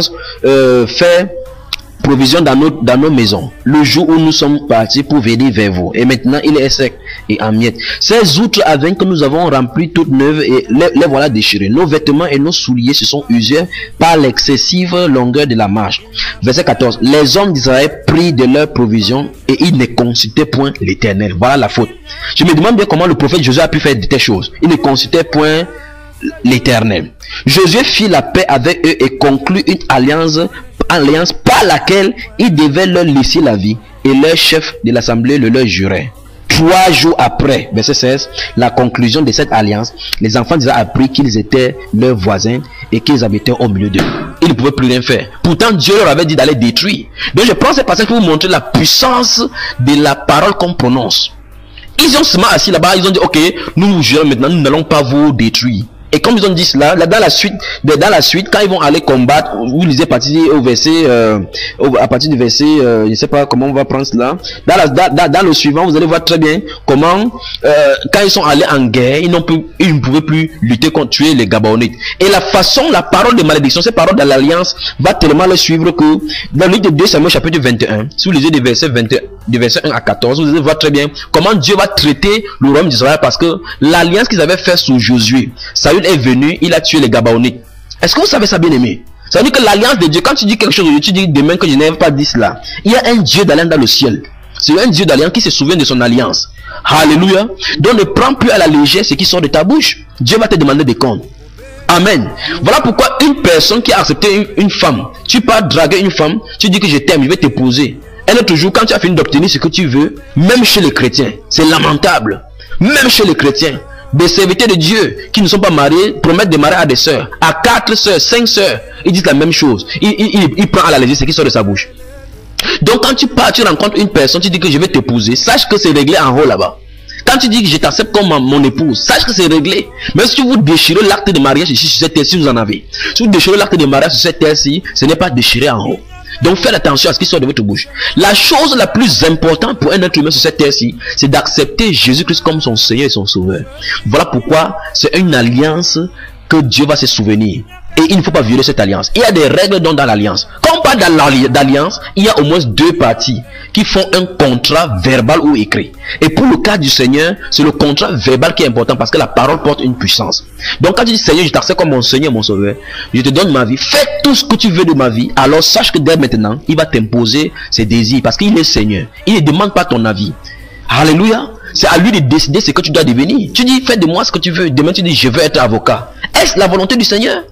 G: fait provision dans nos maisons, le jour où nous sommes partis pour venir vers vous. Et maintenant, il est sec et en miettes. Ces outres avec que nous avons rempli toutes neuves et les voilà déchirées. Nos vêtements et nos souliers se sont usés par l'excessive longueur de la marche. Verset 14. Les hommes d'Israël prirent de leurs provisions et ils ne consultaient point l'Éternel. Voilà la faute. Je me demande bien comment le prophète Josué a pu faire de telles choses. Il ne consultait point l'Éternel. Josué fit la paix avec eux et conclut une alliance alliance par laquelle ils devaient leur laisser la vie, et leur chef de l'assemblée le leur jurait. 3 jours après, verset 16, la conclusion de cette alliance, les enfants d'Israël appris qu'ils étaient leurs voisins et qu'ils habitaient au milieu d'eux. Ils ne pouvaient plus rien faire. Pourtant, Dieu leur avait dit d'aller détruire. Donc je prends ce passage pour vous montrer la puissance de la parole qu'on prononce. Ils ont seulement assis là-bas, ils ont dit, ok, nous vous jurons maintenant, nous n'allons pas vous détruire. Et comme ils ont dit cela, là, dans la suite, quand ils vont aller combattre, vous lisez à partir au verset, à partir du verset, je ne sais pas comment on va prendre cela. Dans le suivant, vous allez voir très bien comment, quand ils sont allés en guerre, ils ne pouvaient plus lutter contre tuer les Gabonites. Et la façon, la parole de malédiction, cette parole de l'alliance, va tellement le suivre que, dans le livre de 2 Samuel chapitre 21, si vous lisez des versets 1 à 14, vous allez voir très bien comment Dieu va traiter le royaume d'Israël, parce que l'alliance qu'ils avaient faite sous Josué, Saül est venu, il a tué les Gabonites. Est-ce que vous savez ça, bien aimé? Ça veut dire que l'alliance de Dieu, quand tu dis quelque chose, tu dis demain que je n'avais pas dit cela. Il y a un Dieu d'alliance dans le ciel. C'est un Dieu d'alliance qui se souvient de son alliance. Alléluia. Donc ne prends plus à la légère ce qui sort de ta bouche. Dieu va te demander des comptes. Amen. Voilà pourquoi une personne qui a accepté une femme, tu pars draguer une femme, tu dis que je t'aime, je vais t'épouser. Un autre jour, quand tu as fini d'obtenir ce que tu veux, même chez les chrétiens, c'est lamentable. Même chez les chrétiens, des serviteurs de Dieu qui ne sont pas mariés promettent de marier à des sœurs, à 4 sœurs, 5 sœurs. Ils disent la même chose. Il prend à la légère ce qui sort de sa bouche. Donc quand tu pars, tu rencontres une personne, tu dis que je vais t'épouser, sache que c'est réglé en haut là-bas. Quand tu dis que je t'accepte comme mon épouse, sache que c'est réglé. Mais si vous déchirez l'acte de mariage ici sur cette terre, si vous en avez, si vous déchirez l'acte de mariage sur cette terre-ci, ce n'est pas déchiré en haut. Donc faites attention à ce qui sort de votre bouche. La chose la plus importante pour un être humain sur cette terre-ci, c'est d'accepter Jésus-Christ comme son Seigneur et son Sauveur. Voilà pourquoi c'est une alliance que Dieu va se souvenir. Et il ne faut pas violer cette alliance. Il y a des règles dans l'alliance. Quand on parle d'alliance, il y a au moins 2 parties qui font un contrat verbal ou écrit. Et pour le cas du Seigneur, c'est le contrat verbal qui est important parce que la parole porte une puissance. Donc quand tu dis Seigneur, je t'accepte comme mon Seigneur, mon Sauveur, je te donne ma vie, fais tout ce que tu veux de ma vie, alors sache que dès maintenant, il va t'imposer ses désirs parce qu'il est Seigneur. Il ne demande pas ton avis. Alléluia. C'est à lui de décider ce que tu dois devenir. Tu dis, fais de moi ce que tu veux. Demain, tu dis, je veux être avocat. Est-ce la volonté du Seigneur?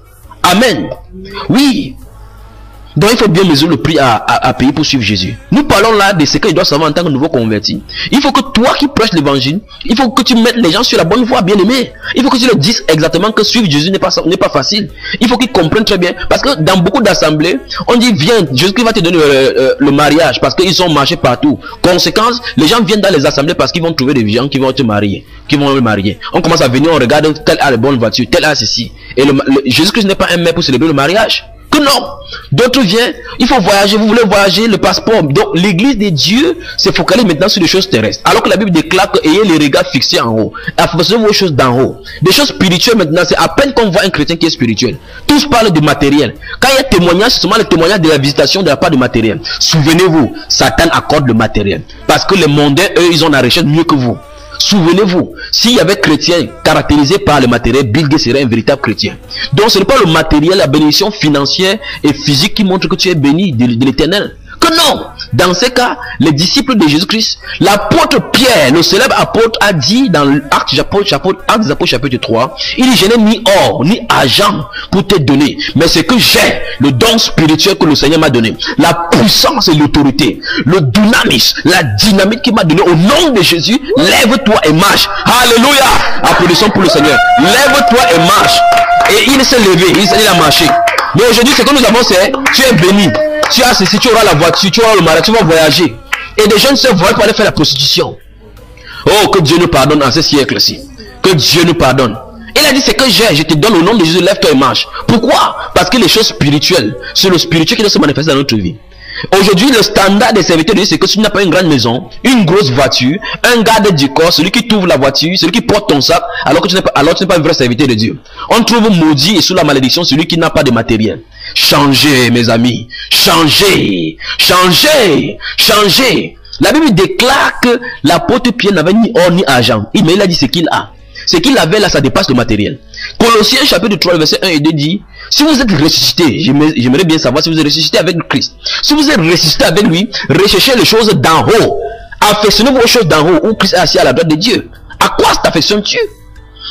G: Amen. Oui. Donc il faut bien mesurer le prix à payer pour suivre Jésus. Nous parlons là de ce qu'il doit savoir en tant que nouveau converti. Il faut que toi qui prêches l'évangile, il faut que tu mettes les gens sur la bonne voie, bien aimé. Il faut que tu leur dises exactement que suivre Jésus n'est pas facile. Il faut qu'ils comprennent très bien. Parce que dans beaucoup d'assemblées, on dit viens, Jésus va te donner le mariage parce qu'ils sont marchés partout. Conséquence, les gens viennent dans les assemblées parce qu'ils vont trouver des gens qui vont te marier, qui vont le marier. On commence à venir, on regarde tel a les bonnes voitures, tel a ceci. Et Jésus-Christ n'est pas un maître pour célébrer le mariage. Que non, d'autres viennent, il faut voyager, vous voulez voyager, le passeport. Donc l'église de Dieu se focalise maintenant sur les choses terrestres, alors que la Bible déclare que ayez les regards fixés en haut, focalisez vos choses d'en haut. Des choses spirituelles maintenant, c'est à peine qu'on voit un chrétien qui est spirituel. Tous parlent de matériel. Quand il y a témoignage, c'est seulement le témoignage de la visitation de la part du matériel. Souvenez-vous, Satan accorde le matériel, parce que les mondains, eux, ils ont la recherche mieux que vous. Souvenez-vous, s'il y avait chrétiens caractérisés par le matériel, Bill Gates serait un véritable chrétien. Donc ce n'est pas le matériel, la bénédiction financière et physique qui montre que tu es béni de l'Éternel. Que non, dans ces cas, les disciples de Jésus-Christ, l'apôtre Pierre, le célèbre apôtre, a dit dans Actes des Apôtres chapitre 3, il dit, je n'ai ni or ni argent pour te donner, mais c'est que j'ai le don spirituel que le Seigneur m'a donné, la puissance et l'autorité, le dynamisme, la dynamite qu'il m'a donné au nom de Jésus. Lève-toi et marche. Alléluia. Applaudissons pour le Seigneur. Lève-toi et marche. Et il s'est levé, il a marché. Mais aujourd'hui, ce que nous avons, c'est tu es béni. Tu as ceci, tu auras la voiture, tu auras le mariage, tu vas voyager. Et des jeunes se voient pour aller faire la prostitution. Oh, que Dieu nous pardonne en ce siècle-ci. Que Dieu nous pardonne. Il a dit, c'est que j'ai, je te donne au nom de Jésus, lève-toi et marche. Pourquoi? Parce que les choses spirituelles, c'est le spirituel qui doit se manifester dans notre vie. Aujourd'hui, le standard des serviteurs de Dieu, c'est que si tu n'as pas une grande maison, une grosse voiture, un garde du corps, celui qui t'ouvre la voiture, celui qui porte ton sac, alors que tu n'es pas un vrai serviteur de Dieu. On trouve maudit et sous la malédiction celui qui n'a pas de matériel. Changez, mes amis. Changez. Changez. Changez. La Bible déclare que l'apôtre Pierre n'avait ni or ni argent. Mais il a dit ce qu'il a. Ce qu'il avait là, ça dépasse le matériel. Colossiens chapitre 3, verset 1 et 2 dit, si vous êtes ressuscité, j'aimerais bien savoir si vous êtes ressuscité avec Christ. Si vous êtes ressuscité avec lui, recherchez les choses d'en haut. Affectionnez vos choses d'en haut, où Christ est assis à la droite de Dieu. À quoi t'affectionnes-tu?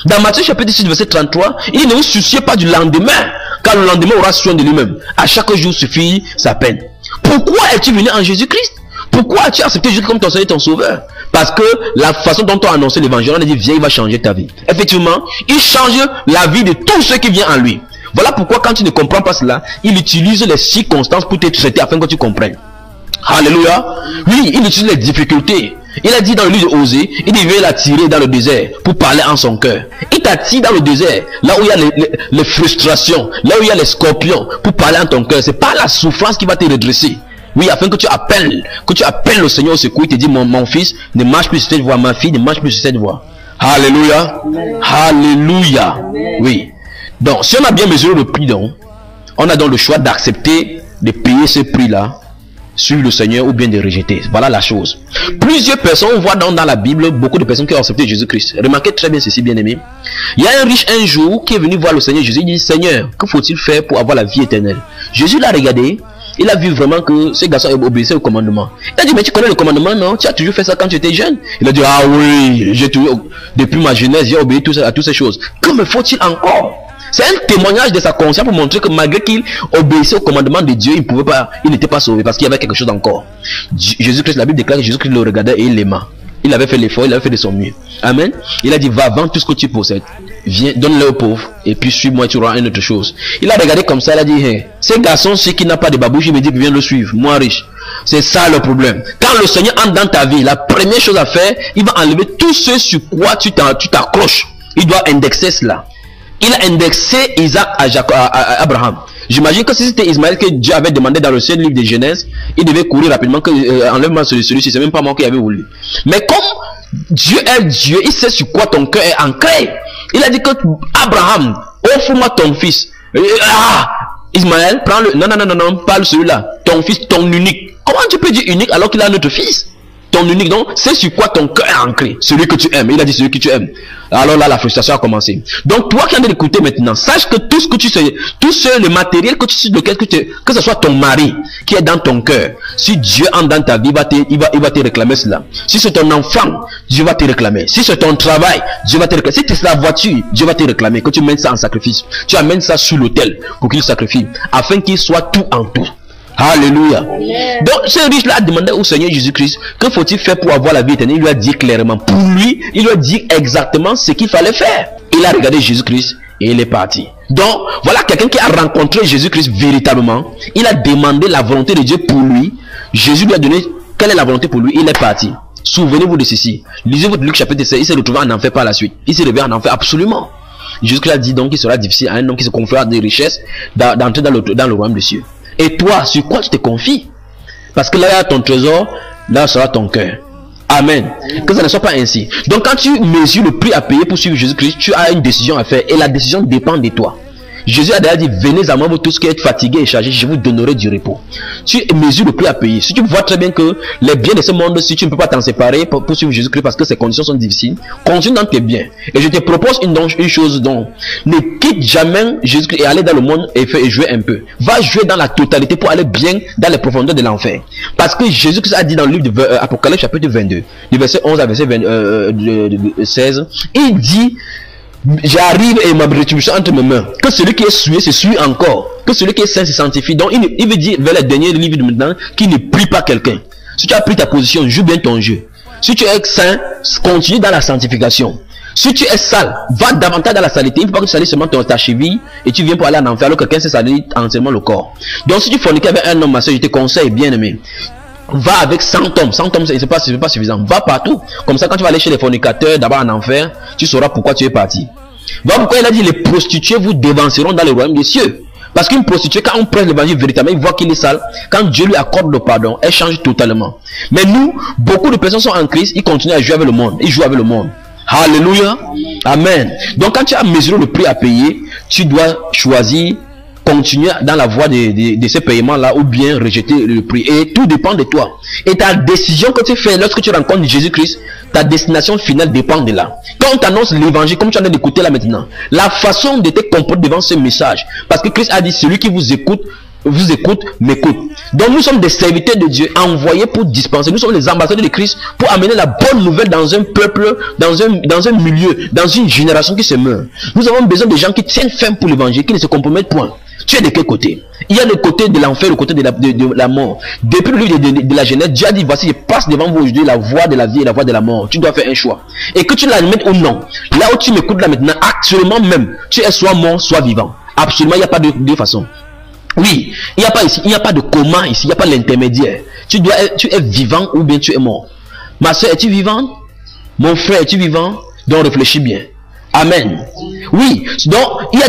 G: Dans Matthieu chapitre 6, verset 33, il ne vous souciez pas du lendemain, car le lendemain aura soin de lui-même. À chaque jour suffit sa peine. Pourquoi es-tu venu en Jésus-Christ? Pourquoi as-tu accepté Jésus comme ton Seigneur et ton Sauveur? Parce que la façon dont on a annoncé l'évangile, on a dit viens, il va changer ta vie. Effectivement, il change la vie de tous ceux qui viennent en lui. Voilà pourquoi quand tu ne comprends pas cela, il utilise les circonstances pour te traiter afin que tu comprennes. Alléluia. Oui, il utilise les difficultés. Il a dit dans le livre de Osée, il devait l'attirer dans le désert pour parler en son cœur. Il t'attire dans le désert, là où il y a les frustrations, là où il y a les scorpions, pour parler en ton cœur. C'est pas la souffrance qui va te redresser. Oui, afin que tu appelles le Seigneur au secours. Il te dit, mon fils, ne marche plus sur cette voie, ma fille, ne marche plus sur cette voie. Alléluia. Alléluia. Oui. Donc, si on a bien mesuré le prix, donc, on a donc le choix d'accepter de payer ce prix-là, suivre le Seigneur ou bien de rejeter. Voilà la chose. Plusieurs personnes, on voit dans la Bible, beaucoup de personnes qui ont accepté Jésus-Christ. Remarquez très bien ceci, bien aimé. Il y a un riche un jour qui est venu voir le Seigneur Jésus. Il dit, Seigneur, que faut-il faire pour avoir la vie éternelle? Jésus l'a regardé. Il a vu vraiment que ce garçon obéissait au commandement. Il a dit, mais tu connais le commandement, non? Tu as toujours fait ça quand tu étais jeune? Il a dit, ah oui, j'ai toujours, depuis ma jeunesse, j'ai obéi à toutes ces choses. Que me faut-il encore? C'est un témoignage de sa conscience pour montrer que malgré qu'il obéissait au commandement de Dieu, il n'était pas sauvé parce qu'il y avait quelque chose encore. Jésus-Christ, la Bible déclare que Jésus-Christ le regardait et il l'aima. Il avait fait l'effort, il avait fait de son mieux. Amen. Il a dit, va, vends tout ce que tu possèdes. Viens, donne-le aux pauvres. Et puis suis-moi et tu auras une autre chose. Il a regardé comme ça, il a dit, hey, ces garçons, ceux qui n'ont pas de babouche, il me dit, viens le suivre. Moi riche. C'est ça le problème. Quand le Seigneur entre dans ta vie, la première chose à faire, il va enlever tout ce sur quoi tu t'accroches. Il doit indexer cela. Il a indexé Isaac à Abraham. J'imagine que si c'était Ismaël que Dieu avait demandé dans le seul livre de Genèse, il devait courir rapidement que enlève-moi celui-ci, c'est même pas moi qui avait voulu. Mais comme Dieu est Dieu, il sait sur quoi ton cœur est ancré. Il a dit que Abraham, offre-moi ton fils. Ismaël, prends-le. Non, pas celui-là. Ton fils, ton unique. Comment tu peux dire unique alors qu'il a un autre fils? Ton unique, donc, c'est sur quoi ton cœur est ancré. Celui que tu aimes. Il a dit celui que tu aimes. Alors là, la frustration a commencé. Donc, toi qui en es d'écouter maintenant, sache que tout ce que tu sais, tout le matériel que tu sais, que ce soit ton mari qui est dans ton cœur, si Dieu entre dans ta vie, il va te réclamer cela. Si c'est ton enfant, Dieu va te réclamer. Si c'est ton travail, Dieu va te réclamer. Si c'est la voiture, Dieu va te réclamer. Que tu mènes ça en sacrifice. Tu amènes ça sur l'autel pour qu'il sacrifie. Afin qu'il soit tout en tout. Alléluia. Donc ce riche-là a demandé au Seigneur Jésus-Christ, que faut-il faire pour avoir la vie éternelle? Il lui a dit clairement. Pour lui, il lui a dit exactement ce qu'il fallait faire. Il a regardé Jésus-Christ et il est parti. Donc voilà quelqu'un qui a rencontré Jésus-Christ véritablement. Il a demandé la volonté de Dieu pour lui. Jésus lui a donné quelle est la volonté pour lui. Il est parti. Souvenez-vous de ceci. Lisez votre Luc chapitre 16. Il s'est retrouvé en enfer par la suite. Il s'est réveillé en enfer absolument. Jésus-Christ a dit donc qu'il sera difficile à un homme qui se confie à des richesses d'entrer dans le royaume des cieux. Et toi, sur quoi tu te confies? Parce que là, il y a ton trésor, là sera ton cœur. Amen. Que ça ne soit pas ainsi. Donc, quand tu mesures le prix à payer pour suivre Jésus-Christ, tu as une décision à faire. Et la décision dépend de toi. Jésus a déjà dit, venez à moi, vous tous qui êtes fatigués et chargés, je vous donnerai du repos. Tu mesures le prix à payer. Si tu vois très bien que les biens de ce monde, si tu ne peux pas t'en séparer pour suivre Jésus-Christ parce que ces conditions sont difficiles, continue dans tes biens. Et je te propose une chose donc, ne quitte jamais Jésus-Christ et aller dans le monde et jouer un peu. Va jouer dans la totalité pour aller bien dans les profondeurs de l'enfer. Parce que Jésus-Christ a dit dans le livre de Apocalypse chapitre 22, du verset 11 à verset 16, il dit, j'arrive et ma rétribution entre mes mains. Que celui qui est souillé se souille encore. Que celui qui est saint se sanctifie. Donc il veut dire vers le dernier livre de maintenant qu'il ne prie pas quelqu'un. Si tu as pris ta position, joue bien ton jeu. Si tu es saint, continue dans la sanctification. Si tu es sale, va davantage dans la saleté. Il ne faut pas que tu salisses seulement ta cheville et tu viens pour aller en enfer alors que quelqu'un s'est sali entièrement le corps. Donc si tu forniques avec un homme, ma soeur, je te conseille, bien aimé, va avec 100 hommes. 100 hommes, c'est pas suffisant. Va partout. Comme ça, quand tu vas aller chez les fornicateurs, d'abord en enfer, tu sauras pourquoi tu es parti. Voilà pourquoi il a dit, les prostituées vous dévanceront dans le royaume des cieux. Parce qu'une prostituée, quand on prête l'évangile véritablement, il voit qu'il est sale. Quand Dieu lui accorde le pardon, elle change totalement. Mais nous, beaucoup de personnes sont en Christ, ils continuent à jouer avec le monde. Ils jouent avec le monde. Alléluia. Amen. Donc quand tu as mesuré le prix à payer, tu dois choisir, continuer dans la voie de ce paiement-là ou bien rejeter le prix. Et tout dépend de toi. Et ta décision que tu fais lorsque tu rencontres Jésus-Christ, ta destination finale dépend de là. Quand on t'annonce l'évangile, comme tu en es d'écouter là maintenant, la façon de te comporter devant ce message, parce que Christ a dit, celui qui vous écoute vous écoute, m'écoute. Donc nous sommes des serviteurs de Dieu envoyés pour dispenser. Nous sommes les ambassadeurs de Christ pour amener la bonne nouvelle dans un peuple, dans un milieu, dans une génération qui se meurt. Nous avons besoin de gens qui tiennent ferme pour l'évangile, qui ne se compromettent point. Tu es de quel côté? Il y a le côté de l'enfer, le côté de la mort. Depuis le livre de la Genèse, Dieu a dit, voici, je passe devant vous aujourd'hui la voie de la vie et la voie de la mort. Tu dois faire un choix. Et que tu l'admettes ou non. Là où tu m'écoutes là maintenant, actuellement même, tu es soit mort, soit vivant. Absolument, il n'y a pas de façon. Oui, il n'y a pas ici, il n'y a pas de coma ici, il n'y a pas l'intermédiaire. Tu es vivant ou bien tu es mort. Ma soeur, es-tu vivante? Mon frère, es-tu vivant? Donc réfléchis bien. Amen. Oui, donc il y a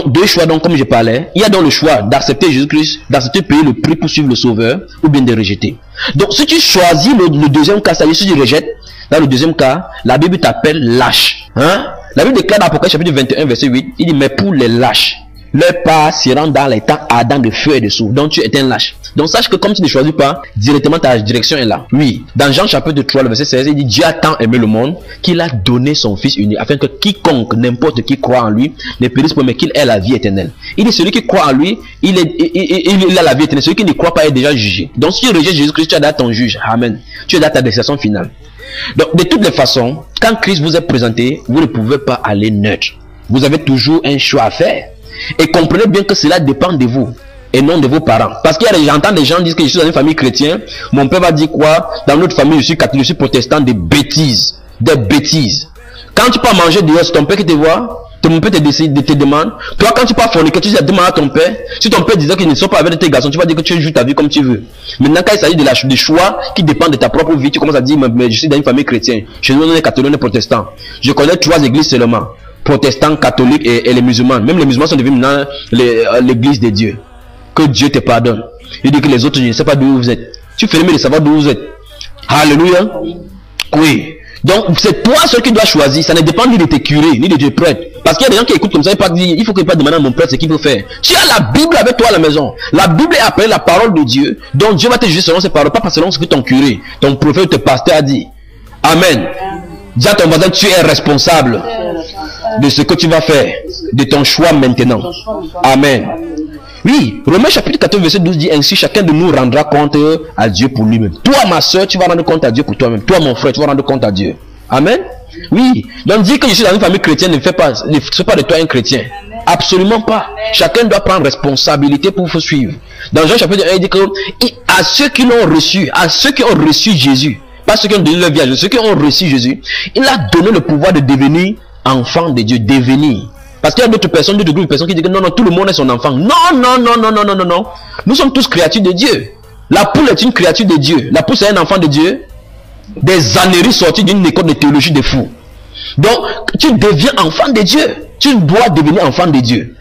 G: deux choix, donc comme je parlais. Il y a donc le choix d'accepter Jésus-Christ, d'accepter de payer le prix pour suivre le Sauveur, ou bien de rejeter. Donc si tu choisis le deuxième cas, c'est-à-dire si tu rejettes, dans le deuxième cas, la Bible t'appelle lâche. Hein? La Bible déclare dans Apocalypse chapitre 21, verset 8, il dit, mais pour les lâches, leur part sera dans les temps ardents de feu et de soufre. Donc tu es un lâche. Donc sache que comme tu ne choisis pas, directement ta direction est là. Oui, dans Jean chapitre 3, le verset 16, il dit, Dieu a tant aimé le monde qu'il a donné son Fils unique, afin que quiconque, n'importe qui croit en lui, ne périsse pas, mais qu'il ait la vie éternelle. Il dit, celui qui croit en lui, il a la vie éternelle. Celui qui ne croit pas est déjà jugé. Donc si tu rejettes Jésus-Christ, tu es dans ton juge. Amen. Tu es dans ta décision finale. Donc de toutes les façons, quand Christ vous est présenté, vous ne pouvez pas aller neutre. Vous avez toujours un choix à faire. Et comprenez bien que cela dépend de vous et non de vos parents. Parce qu'il y a j'entends des gens dire que je suis dans une famille chrétienne. Mon père va dire quoi? Dans notre famille, je suis catholique, je suis protestant. Des bêtises. Des bêtises. Quand tu pars manger dehors, c'est ton père qui te voit. Ton père te demande. Toi, quand tu pars forniquer, tu demandes à ton père. Si ton père disait qu'ils ne sont pas avec tes garçons, tu vas dire que tu joues ta vie comme tu veux. Maintenant, quand il s'agit des choix qui dépendent de ta propre vie, tu commences à dire, mais je suis dans une famille chrétienne. Chez nous, on est catholique, on est protestant. Je connais 3 églises seulement. Protestants, catholiques et les musulmans. Même les musulmans sont devenus maintenant l'église de Dieu. Que Dieu te pardonne. Il dit que les autres, je ne sais pas d'où vous êtes. Tu fais le mieux de savoir d'où vous êtes. Alléluia. Oui. Donc, c'est toi seul qui dois choisir. Ça ne dépend ni de tes curés, ni de tes prêtres. Parce qu'il y a des gens qui écoutent comme ça, il faut qu'il pas demander à mon prêtre ce qu'il faut faire. Tu as la Bible avec toi à la maison. La Bible est appelée la parole de Dieu. Donc, Dieu va te juger selon ses paroles, pas selon ce que ton curé, ton prophète, ton pasteur a dit. Amen. Dis à ton voisin, tu es responsable de ce que tu vas faire, de ton choix maintenant. Amen. Oui, Romains chapitre 14 verset 12 dit ainsi, chacun de nous rendra compte à Dieu pour lui-même. Toi ma soeur, tu vas rendre compte à Dieu pour toi-même. Toi mon frère, tu vas rendre compte à Dieu. Amen. Oui, donc dire que je suis dans une famille chrétienne ne fait pas de toi un chrétien. Absolument pas. Chacun doit prendre responsabilité pour vous suivre. Dans Jean chapitre 1, il dit que à ceux qui l'ont reçu, à ceux qui ont reçu Jésus, pas ceux qui ont donné leur vie à Jésus, ceux qui ont reçu Jésus, il a donné le pouvoir de devenir enfant de Dieu, devenir. Parce qu'il y a d'autres personnes, d'autres groupes de personnes qui disent que non, non, tout le monde est son enfant. Non, non, non, non, non, non, non, non. Nous sommes tous créatures de Dieu. La poule est une créature de Dieu. La poule c'est un enfant de Dieu. Des âneries sorties d'une école de théologie de fous. Donc, tu deviens enfant de Dieu. Tu dois devenir enfant de Dieu.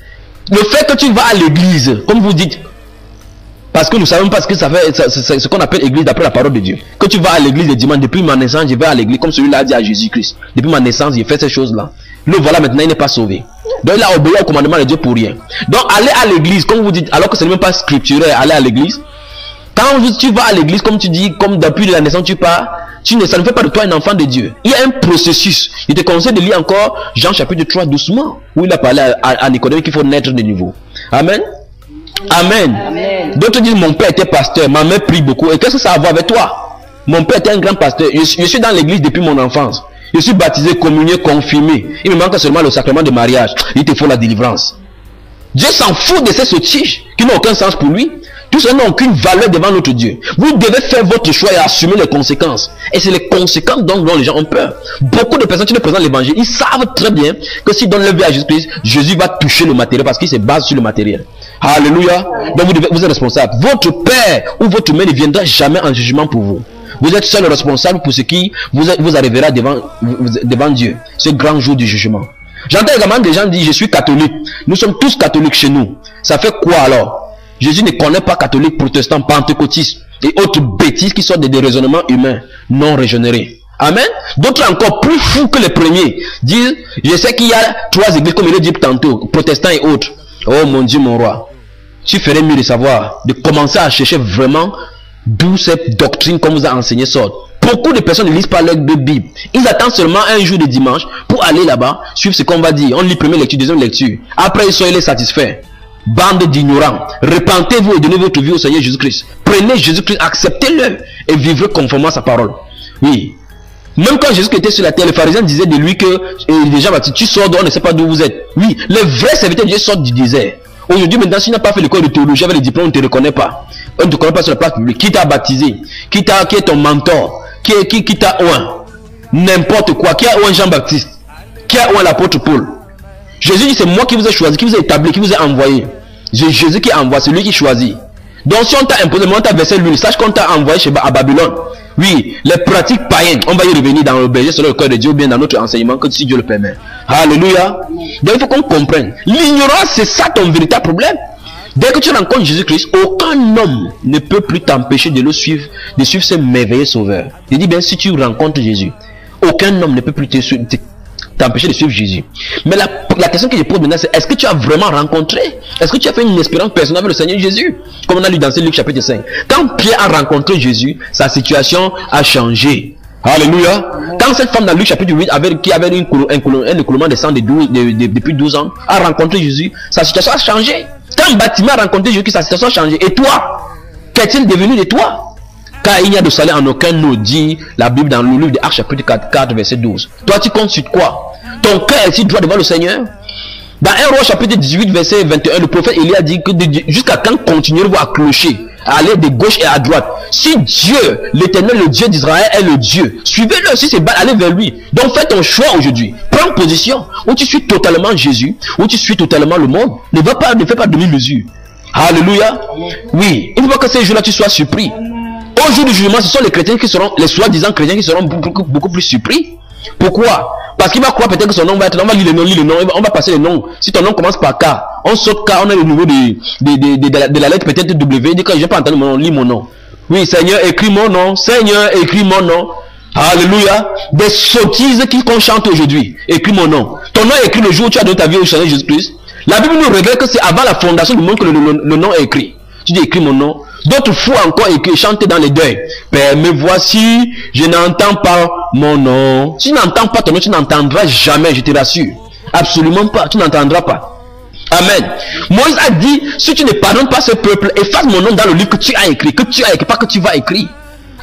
G: Le fait que tu vas à l'église, comme vous dites, parce que nous savons pas ce que ça fait, c'est ce qu'on appelle église d'après la parole de Dieu. Que tu vas à l'église le dimanche, depuis ma naissance, je vais à l'église, comme celui-là a dit à Jésus-Christ. Depuis ma naissance, j'ai fait ces choses-là. Le voilà maintenant, il n'est pas sauvé. Donc il a obéi au commandement de Dieu pour rien. Donc aller à l'église, comme vous dites, alors que ce n'est même pas scripturel, aller à l'église. Quand tu vas à l'église, comme tu dis, comme depuis la naissance tu pars, ça ne fait pas de toi un enfant de Dieu. Il y a un processus. Je te conseille de lire encore Jean chapitre 3 doucement, où il a parlé à Nicodème qu'il faut naître de nouveau. Amen. Amen. D'autres disent mon père était pasteur, ma mère prie beaucoup. Et qu'est-ce que ça a à voir avec toi? Mon père était un grand pasteur. Je suis dans l'église depuis mon enfance. Je suis baptisé, communié, confirmé. Il me manque seulement le sacrement de mariage. Il te faut la délivrance. Dieu s'en fout de ces sottiges qui n'ont aucun sens pour lui. Tout ça n'a aucune valeur devant notre Dieu. Vous devez faire votre choix et assumer les conséquences. Et c'est les conséquences dont les gens ont peur. Beaucoup de personnes qui ne présentent l'évangile, ils savent très bien que s'ils donnent leur vie à Jésus-Christ, Jésus va toucher le matériel parce qu'il se base sur le matériel. Alléluia. Donc vous êtes responsable. Votre père ou votre mère ne viendra jamais en jugement pour vous. Vous êtes seul responsable pour ce qui vous arrivera devant Dieu. Ce grand jour du jugement. J'entends également des gens dire je suis catholique. Nous sommes tous catholiques chez nous. Ça fait quoi alors? Jésus ne connaît pas catholique, protestant, pentecôtiste et autres bêtises qui sont des raisonnements humains non régénérés. Amen. D'autres encore plus fous que les premiers disent je sais qu'il y a 3 églises comme il l'a dit tantôt, protestants et autres. Oh mon Dieu mon roi, tu ferais mieux de savoir, de commencer à chercher vraiment d'où cette doctrine qu'on vous a enseigné sort. Beaucoup de personnes ne lisent pas leur Bible. Ils attendent seulement un jour de dimanche pour aller là-bas, suivre ce qu'on va dire. On lit première lecture, deuxième lecture. Après ils sont satisfaits. bande d'ignorants. Repentez-vous et donnez votre vie au Seigneur Jésus-Christ. Prenez Jésus-Christ, acceptez-le et vivez conformément à sa parole. Oui. Même quand Jésus était sur la terre, les pharisiens disaient de lui que les gens, tu sors dehors, on ne sait pas d'où vous êtes. Oui, les vrais serviteurs de Dieu sortent du désert. Aujourd'hui, maintenant, si tu n'as pas fait l'école de théologie avec les diplômes, on ne te reconnaît pas. On ne te connaît pas sur la place publique. Qui t'a baptisé? Qui est ton mentor? Qui t'a oint? N'importe quoi. Qui a oint Jean-Baptiste? Qui a oint l'apôtre Paul? Jésus dit, c'est moi qui vous ai choisi, qui vous ai établi, qui vous ai envoyé. C'est Jésus qui envoie, c'est lui qui choisit. Donc si on t'a imposé, on t'a versé l'huile, sache qu'on t'a envoyé à Babylone. Oui, les pratiques païennes, on va y revenir dans le berger selon le cœur de Dieu, ou bien dans notre enseignement, que si Dieu le permet. Alléluia. Donc il faut qu'on comprenne. L'ignorance, c'est ça ton véritable problème. Dès que tu rencontres Jésus-Christ, aucun homme ne peut plus t'empêcher de le suivre, de suivre ce merveilleux sauveur. Je dis bien, si tu rencontres Jésus, aucun homme ne peut plus t'empêcher de suivre Jésus. Mais la question que je pose maintenant, c'est est-ce que tu as vraiment rencontré? Est-ce que tu as fait une expérience personnelle avec le Seigneur Jésus? Comme on a lu dans Luc chapitre 5. Quand Pierre a rencontré Jésus, sa situation a changé. Alléluia. Quand cette femme dans Luc chapitre 8, qui avait un écoulement de sang depuis 12 ans, a rencontré Jésus, sa situation a changé. Quand Baptiste a rencontré Jésus, sa situation a changé. Et toi, qu'est-il devenu de toi? Car il n'y a de salut en aucun, nous dit la Bible dans le livre de Actes chapitre 4 verset 12. Toi tu comptes sur quoi? Ton cœur est-il droit devant le Seigneur? Dans 1 Roi chapitre 18 verset 21, le prophète Élie a dit que jusqu'à quand continuerez-vous à clocher, à aller de gauche et à droite? Si Dieu, l'Éternel, le Dieu d'Israël est le Dieu, suivez-le. Si c'est bas, allez vers lui. Donc fais ton choix aujourd'hui. Prends position. Ou tu suis totalement Jésus, ou tu suis totalement le monde. Ne fais pas demi-mesure. Alléluia. Oui, il ne faut pas que ces jours-là tu sois surpris. Au jour du jugement, ce sont les chrétiens qui seront, les soi-disant chrétiens qui seront beaucoup plus surpris. Pourquoi? Parce qu'il va croire peut-être que son nom va être, on va lire le nom, on va passer le nom. Si ton nom commence par K, on saute K, on a le niveau de la lettre peut-être W, il dit que je n'ai pas entendu mon nom, lis mon nom. Oui, Seigneur, écris mon nom, Seigneur, écris mon nom. Alléluia. Des sottises qu'on chante aujourd'hui. Écris mon nom. Ton nom est écrit le jour où tu as donné ta vie au Seigneur Jésus-Christ. La Bible nous révèle que c'est avant la fondation du monde que le nom est écrit. Tu dis écris mon nom. D'autres fois encore écrit, chanter dans les deuils. Père, me voici, je n'entends pas mon nom. Si tu n'entends pas ton nom, tu n'entendras jamais, je te rassure. Absolument pas, tu n'entendras pas. Amen. Moïse a dit, si tu ne pardonnes pas ce peuple, efface mon nom dans le livre que tu as écrit, pas que tu vas écrire.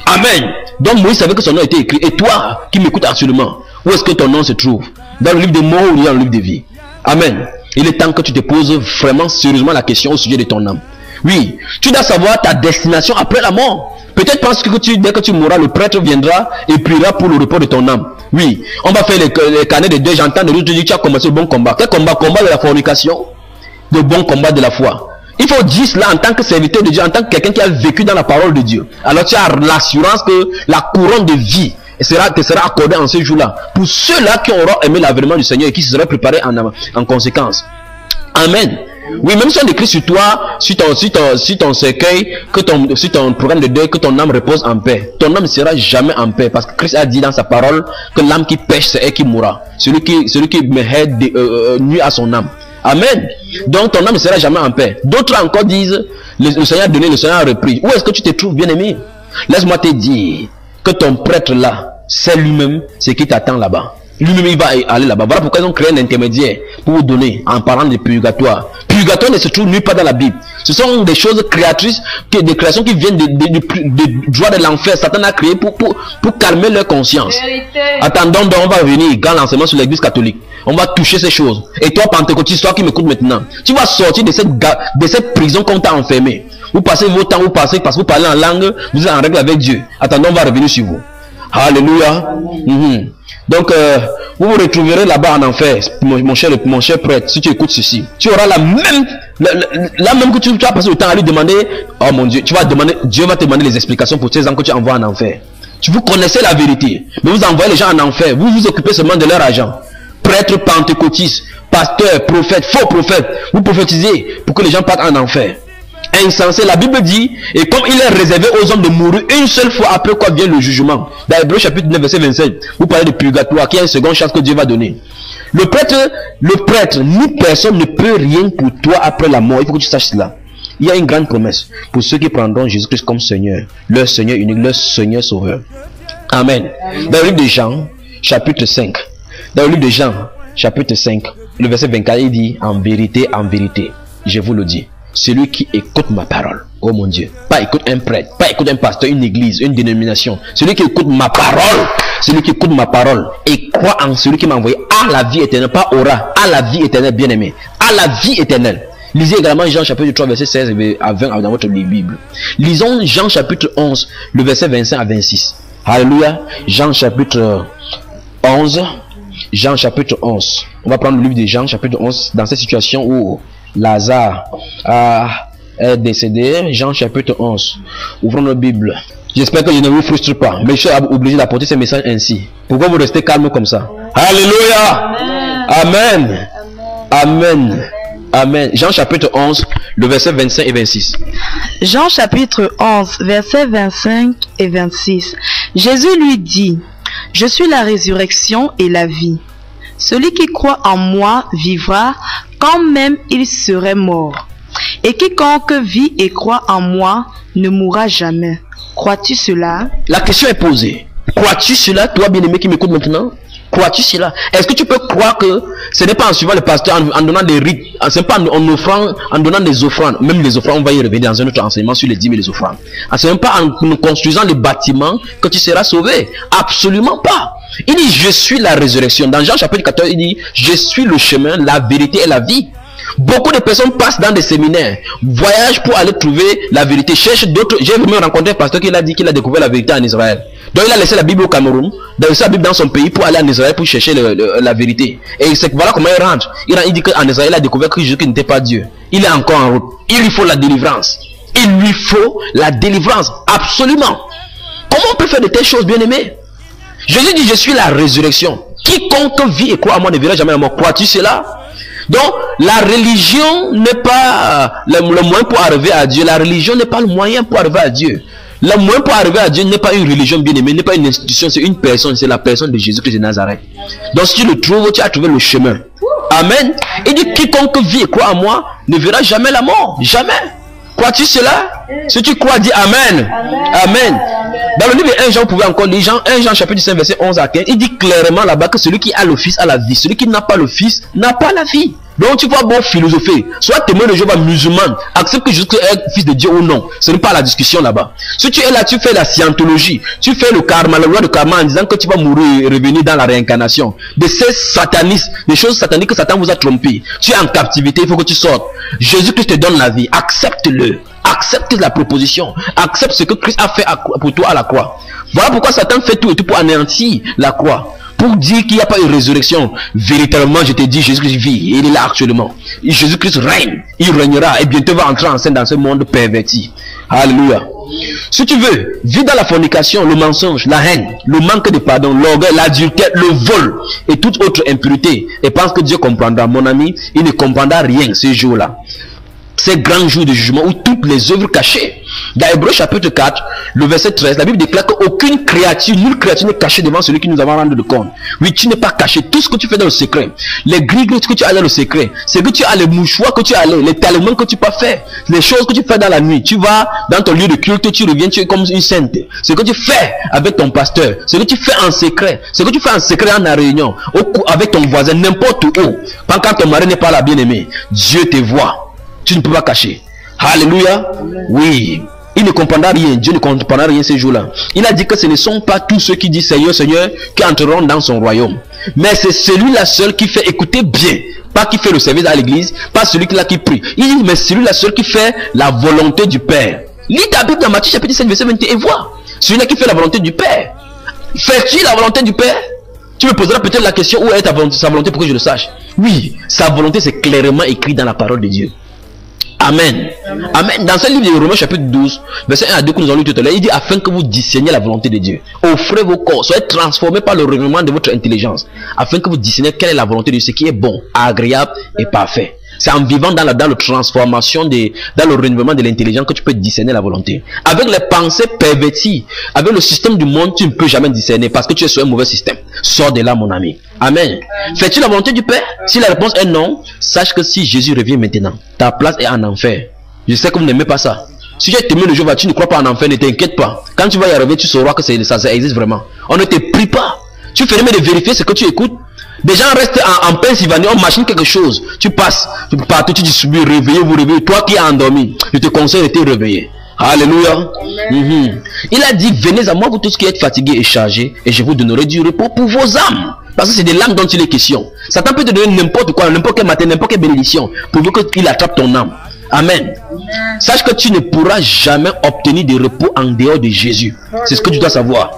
G: Amen. Donc Moïse savait que son nom était écrit. Et toi, qui m'écoutes absolument, où est-ce que ton nom se trouve? Dans le livre des morts ou dans le livre des vies? Amen. Il est temps que tu te poses vraiment sérieusement la question au sujet de ton âme. Oui, tu dois savoir ta destination après la mort. Peut-être parce que dès que tu mourras, le prêtre viendra et priera pour le repos de ton âme. Oui, on va faire les carnets de deuil. J'entends de l'autre dire tu as commencé le bon combat. Quel combat? Combat de la fornication, le bon combat de la foi. Il faut dire cela en tant que serviteur de Dieu, en tant que quelqu'un qui a vécu dans la parole de Dieu. Alors tu as l'assurance que la couronne de vie te sera accordée en ce jour-là. Pour ceux-là qui auront aimé l'avènement du Seigneur et qui se seraient préparés en conséquence. Amen. Oui, même si on écrit sur toi, sur ton cercueil, sur ton programme de deuil, que ton âme repose en paix. Ton âme ne sera jamais en paix. Parce que Christ a dit dans sa parole que l'âme qui pêche, c'est elle qui mourra. Celui qui nuit à son âme. Amen. Donc ton âme ne sera jamais en paix. D'autres encore disent, le Seigneur a donné, le Seigneur a repris. Où est-ce que tu te trouves, bien-aimé? Laisse-moi te dire que ton prêtre là, c'est lui-même ce qui t'attend là-bas. Lui-même il va aller là-bas. Voilà pourquoi ils ont créé un intermédiaire pour vous donner en parlant de purgatoire. Purgatoire ne se trouve nulle part dans la Bible. Ce sont des choses créatrices, des créations qui viennent du droit de l'enfer. Satan a créé pour calmer leur conscience. Attendons donc, on va revenir dans l'enseignement sur l'église catholique. On va toucher ces choses. Et toi, pentecôtiste, toi qui m'écoutes maintenant, tu vas sortir de cette prison qu'on t'a enfermé. Vous passez vos temps, parce que vous parlez en langue, vous êtes en règle avec Dieu. Attendons, on va revenir sur vous. Alléluia. Donc, vous vous retrouverez là-bas en enfer, mon cher prêtre, si tu écoutes ceci. Tu auras la même que tu vas passer le temps à lui demander, oh mon Dieu, Dieu va te demander les explications pour ces gens que tu envoies en enfer. Vous connaissez la vérité, mais vous envoyez les gens en enfer, vous vous occupez seulement de leur argent. Prêtre, pentecôtiste, pasteur, prophète, faux prophète, vous prophétisez pour que les gens partent en enfer. Insensé, la Bible dit, et comme il est réservé aux hommes de mourir une seule fois, après quoi vient le jugement. Dans Hébreux chapitre 9 verset 27, vous parlez de purgatoire, qui est une seconde chance que Dieu va donner. Le prêtre, ni personne ne peut rien pour toi après la mort. Il faut que tu saches cela. Il y a une grande promesse pour ceux qui prendront Jésus-Christ comme Seigneur, leur Seigneur unique, leur Seigneur sauveur. Amen. Dans le livre de Jean, chapitre 5, dans le livre de Jean, chapitre 5, le verset 24, il dit, en vérité, je vous le dis, celui qui écoute ma parole, oh mon Dieu, pas écoute un prêtre, pas écoute un pasteur, une église, une dénomination, celui qui écoute ma parole, celui qui écoute ma parole et croit en celui qui m'a envoyé, a la vie éternelle, pas aura, a la vie éternelle, bien aimé, a la vie éternelle. Lisez également Jean chapitre 3 verset 16 à 20 dans votre Bible. Lisons Jean chapitre 11 le verset 25 à 26. Alléluia. Jean chapitre 11. Jean chapitre 11. On va prendre le livre de Jean chapitre 11 dans cette situation où Lazare est décédé. Jean chapitre 11. Ouvrons notre Bible. J'espère que je ne vous frustre pas, mais je suis obligé d'apporter ce message ainsi. Pourquoi vous restez calme comme ça? Alléluia. Amen. Amen. Amen. Jean chapitre 11, le verset 25 et 26.
H: Jean chapitre 11, verset 25 et 26. Jésus lui dit, je suis la résurrection et la vie. Celui qui croit en moi vivra quand même il serait mort. Et quiconque vit et croit en moi ne mourra jamais. Crois-tu cela?
G: La question est posée. Crois-tu cela, toi bien-aimé qui m'écoute maintenant? Crois-tu cela? Est-ce que tu peux croire que ce n'est pas en suivant le pasteur, en donnant des rites, ce n'est pas en offrant, en donnant des offrandes, même les offrandes, on va y revenir dans un autre enseignement sur les dîmes et les offrandes. Ce n'est pas en construisant les bâtiments que tu seras sauvé. Absolument pas. Il dit, je suis la résurrection. Dans Jean chapitre 14, il dit, je suis le chemin, la vérité et la vie. Beaucoup de personnes passent dans des séminaires, voyagent pour aller trouver la vérité, cherchent d'autres. J'ai même rencontré un pasteur qui a dit qu'il a découvert la vérité en Israël. Donc il a laissé la Bible au Cameroun, il a laissé la Bible dans son pays pour aller en Israël pour chercher la vérité. Et c'est voilà comment il rentre. Il dit qu'en Israël il a découvert que Jésus n'était pas Dieu. Il est encore en route. Il lui faut la délivrance. Il lui faut la délivrance. Absolument. Comment on peut faire de telles choses, bien aimé? Jésus dit, je suis la résurrection. Quiconque vit et croit à moi ne verra jamais la mort. Crois-tu cela? Donc, la religion n'est pas le moyen pour arriver à Dieu. La religion n'est pas le moyen pour arriver à Dieu. Le moyen pour arriver à Dieu n'est pas une religion bien aimée, n'est pas une institution, c'est une personne, c'est la personne de Jésus-Christ de Nazareth. Donc, si tu le trouves, tu as trouvé le chemin. Amen. Il dit, quiconque vit et croit à moi ne verra jamais la mort. Jamais. Crois-tu cela? Si tu crois, dis Amen. Amen. Dans le livre de 1 Jean, vous pouvez encore lire 1 Jean chapitre 5 verset 11 à 15. Il dit clairement là-bas que celui qui a le Fils a la vie. Celui qui n'a pas le Fils n'a pas la vie. Donc tu vas bon philosopher. Soit témoin de Jéhovah musulman, accepte que Jésus est fils de Dieu ou non. Ce n'est pas la discussion là-bas. Si tu es là, tu fais la scientologie. Tu fais le karma, la loi de karma en disant que tu vas mourir et revenir dans la réincarnation. De ces satanistes, des choses sataniques que Satan vous a trompé. Tu es en captivité, il faut que tu sortes. Jésus-Christ te donne la vie. Accepte-le. Accepte la proposition. Accepte ce que Christ a fait pour toi à la croix. Voilà pourquoi Satan fait tout et tout pour anéantir la croix. Pour dire qu'il n'y a pas une résurrection. Véritablement, je te dis, Jésus-Christ vit. Et il est là actuellement. Jésus-Christ règne. Il régnera. Et bientôt va entrer en scène dans ce monde perverti. Alléluia. Si tu veux, vis dans la fornication, le mensonge, la haine, le manque de pardon, l'orgueil, l'adultère, le vol et toute autre impureté. Et pense que Dieu comprendra. Mon ami, il ne comprendra rien ce jour-là. Ces grands jours de jugement où toutes les œuvres cachées. Dans Hébreux chapitre 4, le verset 13, la Bible déclare qu'aucune créature, nulle créature n'est cachée devant celui qui nous avons rendu de compte. Oui, tu n'es pas caché. Tout ce que tu fais dans le secret, les grilles que tu as dans le secret, c'est que tu as les mouchoirs que tu as, les talements que tu peux faire, les choses que tu fais dans la nuit. Tu vas dans ton lieu de culte, tu reviens, tu es comme une sainte. Ce que tu fais avec ton pasteur, ce que tu fais en secret, ce que tu fais en secret en la réunion, avec ton voisin, n'importe où. Quand ton mari n'est pas là, bien aimé, Dieu te voit. Tu ne peux pas cacher. Alléluia. Oui. Il ne comprendra rien. Dieu ne comprendra rien ces jours-là. Il a dit que ce ne sont pas tous ceux qui disent Seigneur, Seigneur qui entreront dans son royaume. Mais c'est celui-là seul qui fait écouter bien. Pas qui fait le service à l'église. Pas celui-là qui prie. Il dit mais celui-là seul qui fait la volonté du Père. Lis ta Bible dans Matthieu chapitre 7 verset 21 et vois. Celui-là qui fait la volonté du Père. Fais-tu la volonté du Père? Tu me poseras peut-être la question où est sa volonté pour que je le sache. Oui, sa volonté c'est clairement écrit dans la parole de Dieu. Amen. Amen. Dans ce livre de Romains chapitre 12, verset 1 à 2 que nous avons lu tout à l'heure, il dit afin que vous discerniez la volonté de Dieu. Offrez vos corps, soyez transformés par le renouvellement de votre intelligence, afin que vous discerniez quelle est la volonté de Dieu, ce qui est bon, agréable et parfait. C'est en vivant dans la transformation, dans le renouvellement de l'intelligence que tu peux discerner la volonté. Avec les pensées perverties, avec le système du monde, tu ne peux jamais discerner parce que tu es sur un mauvais système. Sors de là, mon ami. Amen. Fais-tu la volonté du Père? Si la réponse est non, sache que si Jésus revient maintenant, ta place est en enfer. Je sais que vous n'aimez pas ça. Si tu es témoin de Jéhovah, tu ne crois pas en enfer, ne t'inquiète pas. Quand tu vas y arriver, tu sauras que ça existe vraiment. On ne te prie pas. Tu fais même de vérifier ce que tu écoutes. Des gens restent en Pennsylvanie, on machine quelque chose. Tu passes, partout, tu distribues, vous réveillez. Toi qui es endormi, je te conseille de te réveiller. Alléluia. Il a dit, venez à moi, vous tous qui êtes fatigués et chargés, et je vous donnerai du repos pour vos âmes. Parce que c'est de l'âme dont il est question. Satan peut te donner n'importe quoi, n'importe quel matin, n'importe quelle bénédiction, pour qu'il attrape ton âme. Amen. Sache que tu ne pourras jamais obtenir de repos en dehors de Jésus. C'est ce que tu dois savoir.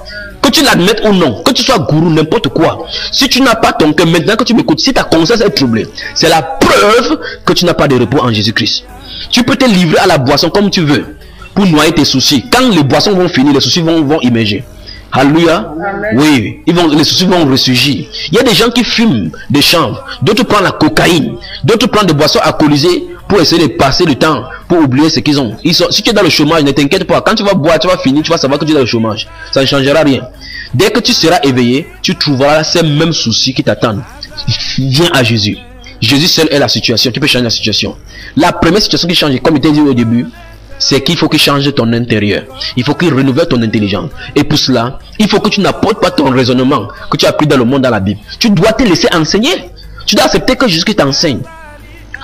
G: Que tu l'admettes ou non, que tu sois gourou, n'importe quoi. Si tu n'as pas ton cœur, maintenant que tu m'écoutes, si ta conscience est troublée, c'est la preuve que tu n'as pas de repos en Jésus-Christ. Tu peux te livrer à la boisson comme tu veux pour noyer tes soucis. Quand les boissons vont finir, les soucis vont émerger. Alléluia. Oui, les soucis vont ressurgir. Il y a des gens qui fument des chanvres, d'autres prennent la cocaïne, d'autres prennent des boissons alcoolisées pour essayer de passer le temps, pour oublier ce qu'ils ont. Si tu es dans le chômage, ne t'inquiète pas. Quand tu vas boire, tu vas finir, tu vas savoir que tu es dans le chômage. Ça ne changera rien. Dès que tu seras éveillé, tu trouveras ces mêmes soucis qui t'attendent. Viens à Jésus. Jésus seul est la situation. Tu peux changer la situation. La première situation qui change, comme je t'ai dit au début, c'est qu'il faut qu'il change ton intérieur. Il faut qu'il renouvelle ton intelligence. Et pour cela, il faut que tu n'apportes pas ton raisonnement que tu as appris dans le monde, dans la Bible. Tu dois te laisser enseigner. Tu dois accepter que Jésus t'enseigne.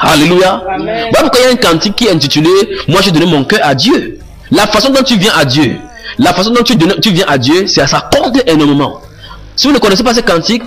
G: Alléluia. Voilà pourquoi il y a un cantique qui est intitulé « Moi, j'ai donné mon cœur à Dieu ». La façon dont tu viens à Dieu, la façon dont tu viens à Dieu, ça compte énormément. Si vous ne connaissez pas ce cantique,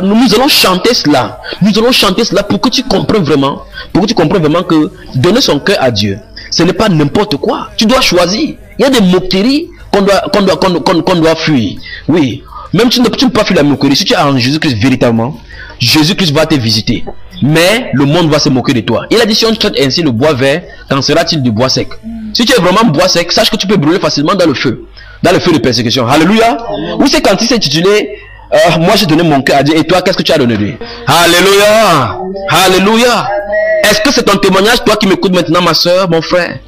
G: nous allons chanter cela. Nous allons chanter cela pour que tu comprennes vraiment, que donner son cœur à Dieu, ce n'est pas n'importe quoi. Tu dois choisir. Il y a des moqueries qu'on doit fuir. Oui. Même tu ne peux pas fuir la moquerie. Si tu es en Jésus-Christ véritablement, Jésus-Christ va te visiter. Mais le monde va se moquer de toi. Il a dit, si on traite ainsi le bois vert, qu'en sera-t-il du bois sec? Si tu es vraiment bois sec, sache que tu peux brûler facilement dans le feu de persécution. Alléluia. Ou c'est quand il s'est intitulé moi j'ai donné mon cœur à Dieu, et toi qu'est-ce que tu as donné lui? Alléluia. Alléluia. Est-ce que c'est ton témoignage, toi qui m'écoutes maintenant, ma soeur, mon frère?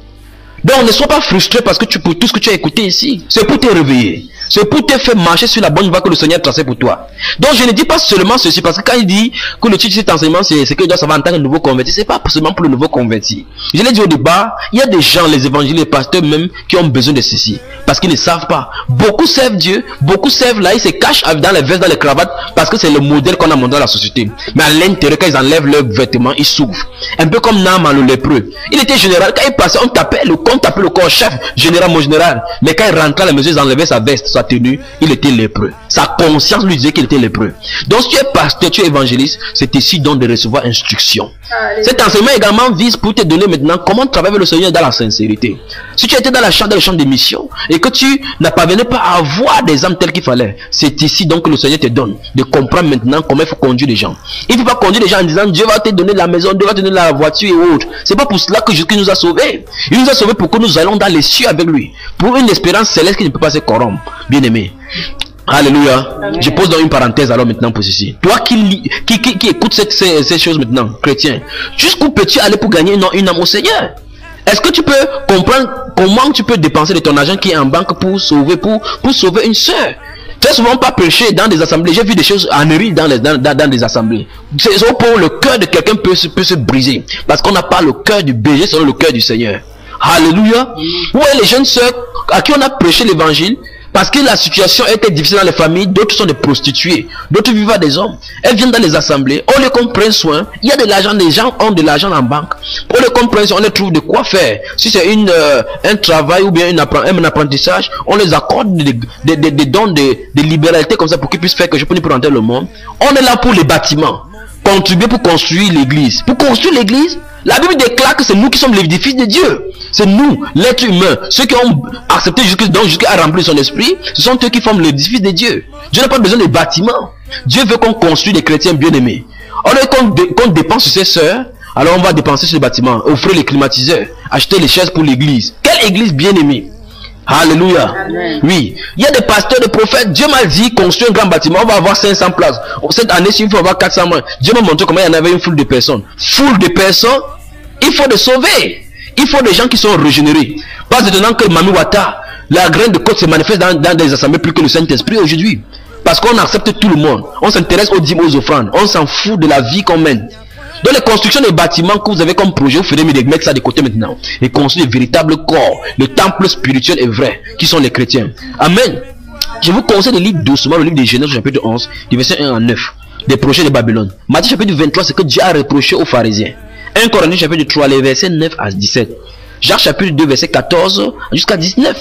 G: Donc ne sois pas frustré parce que pour tout ce que tu as écouté ici, c'est pour te réveiller. C'est pour te faire marcher sur la bonne voie que le Seigneur a tracée pour toi. Donc je ne dis pas seulement ceci, parce que quand il dit que le titre de cet enseignement, c'est ce qu'il doit savoir en tant que nouveau converti, c'est pas seulement pour le nouveau converti. Je l'ai dit au départ, il y a des gens, les évangélistes, les pasteurs même, qui ont besoin de ceci, parce qu'ils ne savent pas. Beaucoup servent Dieu, beaucoup servent là, ils se cachent dans les vestes, dans les cravates, parce que c'est le modèle qu'on a montré dans la société. Mais à l'intérieur, quand ils enlèvent leurs vêtements, ils souffrent. Un peu comme Naaman le lépreux. Il était général, quand il passait, on tapait le corps chef, général, mon général. Mais quand il rentrait à la maison, ils enlevaient sa veste, sa tenue, il était lépreux. Sa conscience lui disait qu'il était lépreux. Donc si tu es pasteur, tu es évangéliste, c'est ici donc de recevoir instruction. Cet enseignement également vise pour te donner maintenant comment travailler le Seigneur dans la sincérité. Si tu étais dans le champ de mission et que tu n'as pas venu pas à avoir des âmes telles qu'il fallait, c'est ici donc que le Seigneur te donne de comprendre maintenant comment il faut conduire les gens. Il ne faut pas conduire les gens en disant Dieu va te donner la maison, Dieu va te donner la voiture et autres. C'est pas pour cela que Jésus nous a sauvés. Il nous a sauvés pour que nous allons dans les cieux avec lui, pour une espérance céleste qui ne peut pas se corrompre. Bien aimé. Alléluia. Amen. Je pose dans une parenthèse alors maintenant pour ceci. Toi qui écoutes ces choses maintenant, chrétien, jusqu'où peux-tu aller pour gagner une âme au Seigneur? Est-ce que tu peux comprendre comment tu peux dépenser de ton argent qui est en banque pour sauver une soeur? Très souvent pas prêcher dans des assemblées. J'ai vu des choses enneries dans des assemblées. C'est pour le cœur de quelqu'un peut se briser. Parce qu'on n'a pas le cœur du berger selon le cœur du Seigneur. Alléluia. Où est les jeunes sœurs à qui on a prêché l'évangile? Parce que la situation était difficile dans les familles, d'autres sont des prostituées, d'autres vivent à des hommes. Elles viennent dans les assemblées, on les comprend soin, il y a de l'argent, les gens ont de l'argent en banque. On les comprend soin, on les trouve de quoi faire. Si c'est un travail ou bien un apprentissage, on les accorde des dons de libéralité comme ça pour qu'ils puissent faire quelque chose pour rentrer le monde. On est là pour les bâtiments, contribuer pour construire l'église. Pour construire l'église, la Bible déclare que c'est nous qui sommes l'édifice de Dieu. C'est nous, l'être humain, ceux qui ont accepté jusqu'à remplir son esprit, ce sont eux qui forment l'édifice de Dieu. Dieu n'a pas besoin de bâtiments. Dieu veut qu'on construise des chrétiens bien-aimés. Qu'on dépense sur ses sœurs, alors on va dépenser sur les bâtiments, offrir les climatiseurs, acheter les chaises pour l'église. Quelle église bien-aimée? Alléluia. Amen. Oui, il y a des pasteurs, des prophètes. Dieu m'a dit construire un grand bâtiment, on va avoir 500 places. Cette année, il faut avoir 400 mois. Dieu m'a montré comment il y en avait une foule de personnes. Foule de personnes, il faut les sauver. Il faut des gens qui sont régénérés. Pas étonnant que Mami Wata, la graine de côte se manifeste dans des assemblées plus que le Saint-Esprit aujourd'hui. Parce qu'on accepte tout le monde. On s'intéresse aux dîmes, aux offrandes. On s'en fout de la vie qu'on mène. Dans les constructions des bâtiments que vous avez comme projet, vous ferez de mettre ça de côté maintenant. Et construire de véritables corps. Le temple spirituel est vrai, qui sont les chrétiens. Amen. Je vous conseille de lire doucement le livre de Genèse chapitre 11, du verset 1 à 9. des projets de Babylone. Matthieu chapitre 23, c'est que Dieu a reproché aux pharisiens. 1 Corinthiens chapitre 3, les versets 9 à 17. Jacques chapitre 2, verset 14 jusqu'à 19.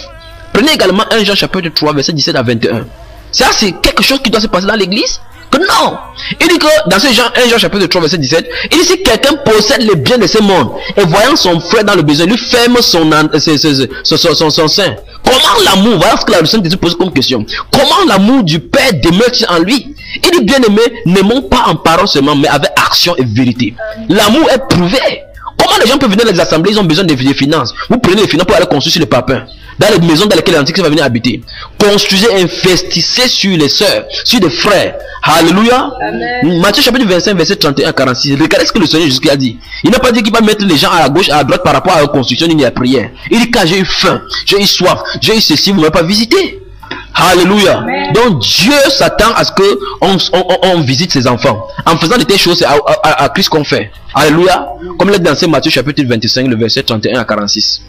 G: Prenez également 1 Jean chapitre 3, verset 17 à 21. Ça, c'est quelque chose qui doit se passer dans l'église? Que non! Il dit que dans ce Jean, 1 Jean chapitre 3, verset 17, il dit si quelqu'un possède les biens de ce monde et voyant son frère dans le besoin, lui ferme son sein. Comment l'amour, voilà ce que la leçon de Dieu pose comme question. Comment l'amour du Père demeure-t-il en lui? Il dit bien aimé, n'aimons pas en parole seulement, mais avec action et vérité. L'amour est prouvé. Comment les gens peuvent venir dans les assemblées, ils ont besoin des finances. Vous prenez les finances pour aller construire sur les papins. Dans les maisons dans lesquelles l'Antichrist va venir habiter. Construisez, investissez sur les sœurs, sur les frères. Alléluia. Matthieu chapitre 25, verset 31 à 46. Regardez ce que le Seigneur Jésus a dit. Il n'a pas dit qu'il va mettre les gens à la gauche, à la droite par rapport à la construction ni à la prière. Il dit quand j'ai eu faim, j'ai eu soif, j'ai eu ceci, vous ne m'avez pas visité. Alléluia. Amen. Donc Dieu s'attend à ce que on visite ses enfants. En faisant de telles choses, c'est à Christ qu'on fait. Alléluia. Comme l'a dit dans Matthieu chapitre 25, le verset 31 à 46.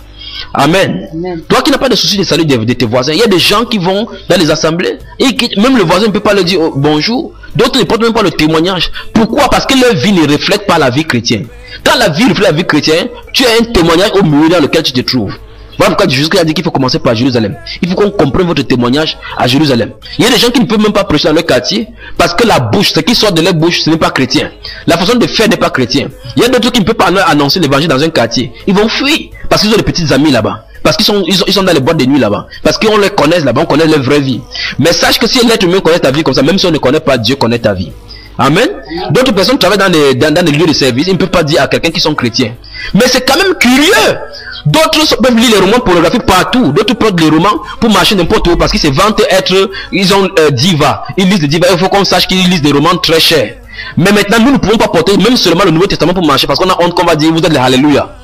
G: Amen. Amen. Toi qui n'as pas de souci de salut de tes voisins, il y a des gens qui vont dans les assemblées et qui, même le voisin ne peut pas leur dire oh, bonjour. D'autres ne portent même pas le témoignage. Pourquoi? Parce que leur vie ne reflète pas la vie chrétienne. Quand la vie reflète la vie chrétienne, tu as un témoignage au milieu dans lequel tu te trouves. Voilà pourquoi Jésus a dit qu'il faut commencer par Jérusalem. Il faut qu'on comprenne votre témoignage à Jérusalem. Il y a des gens qui ne peuvent même pas prêcher dans leur quartier parce que la bouche, ce qui sort de leur bouche, ce n'est pas chrétien. La façon de faire n'est pas chrétien. Il y a d'autres qui ne peuvent pas annoncer l'évangile dans un quartier. Ils vont fuir parce qu'ils ont des petites amies là-bas. Parce qu'ils sont dans les boîtes de nuit là-bas. Parce qu'on les connaît là-bas, on connaît leur vraie vie. Mais sache que si l'être humain connaît ta vie comme ça, même si on ne connaît pas, Dieu connaît ta vie. Amen. D'autres personnes travaillent dans les lieux de service, ils ne peuvent pas dire à quelqu'un qu'ils sont chrétiens. Mais c'est quand même curieux. D'autres peuvent lire les romans pornographiques partout. D'autres portent les romans pour marcher n'importe où parce qu'ils se vantent être, ils ont diva. Ils lisent des divas. Il faut qu'on sache qu'ils lisent des romans très chers. Mais maintenant, nous ne pouvons pas porter même seulement le Nouveau Testament pour marcher parce qu'on a honte qu'on va dire vous êtes les Alléluia.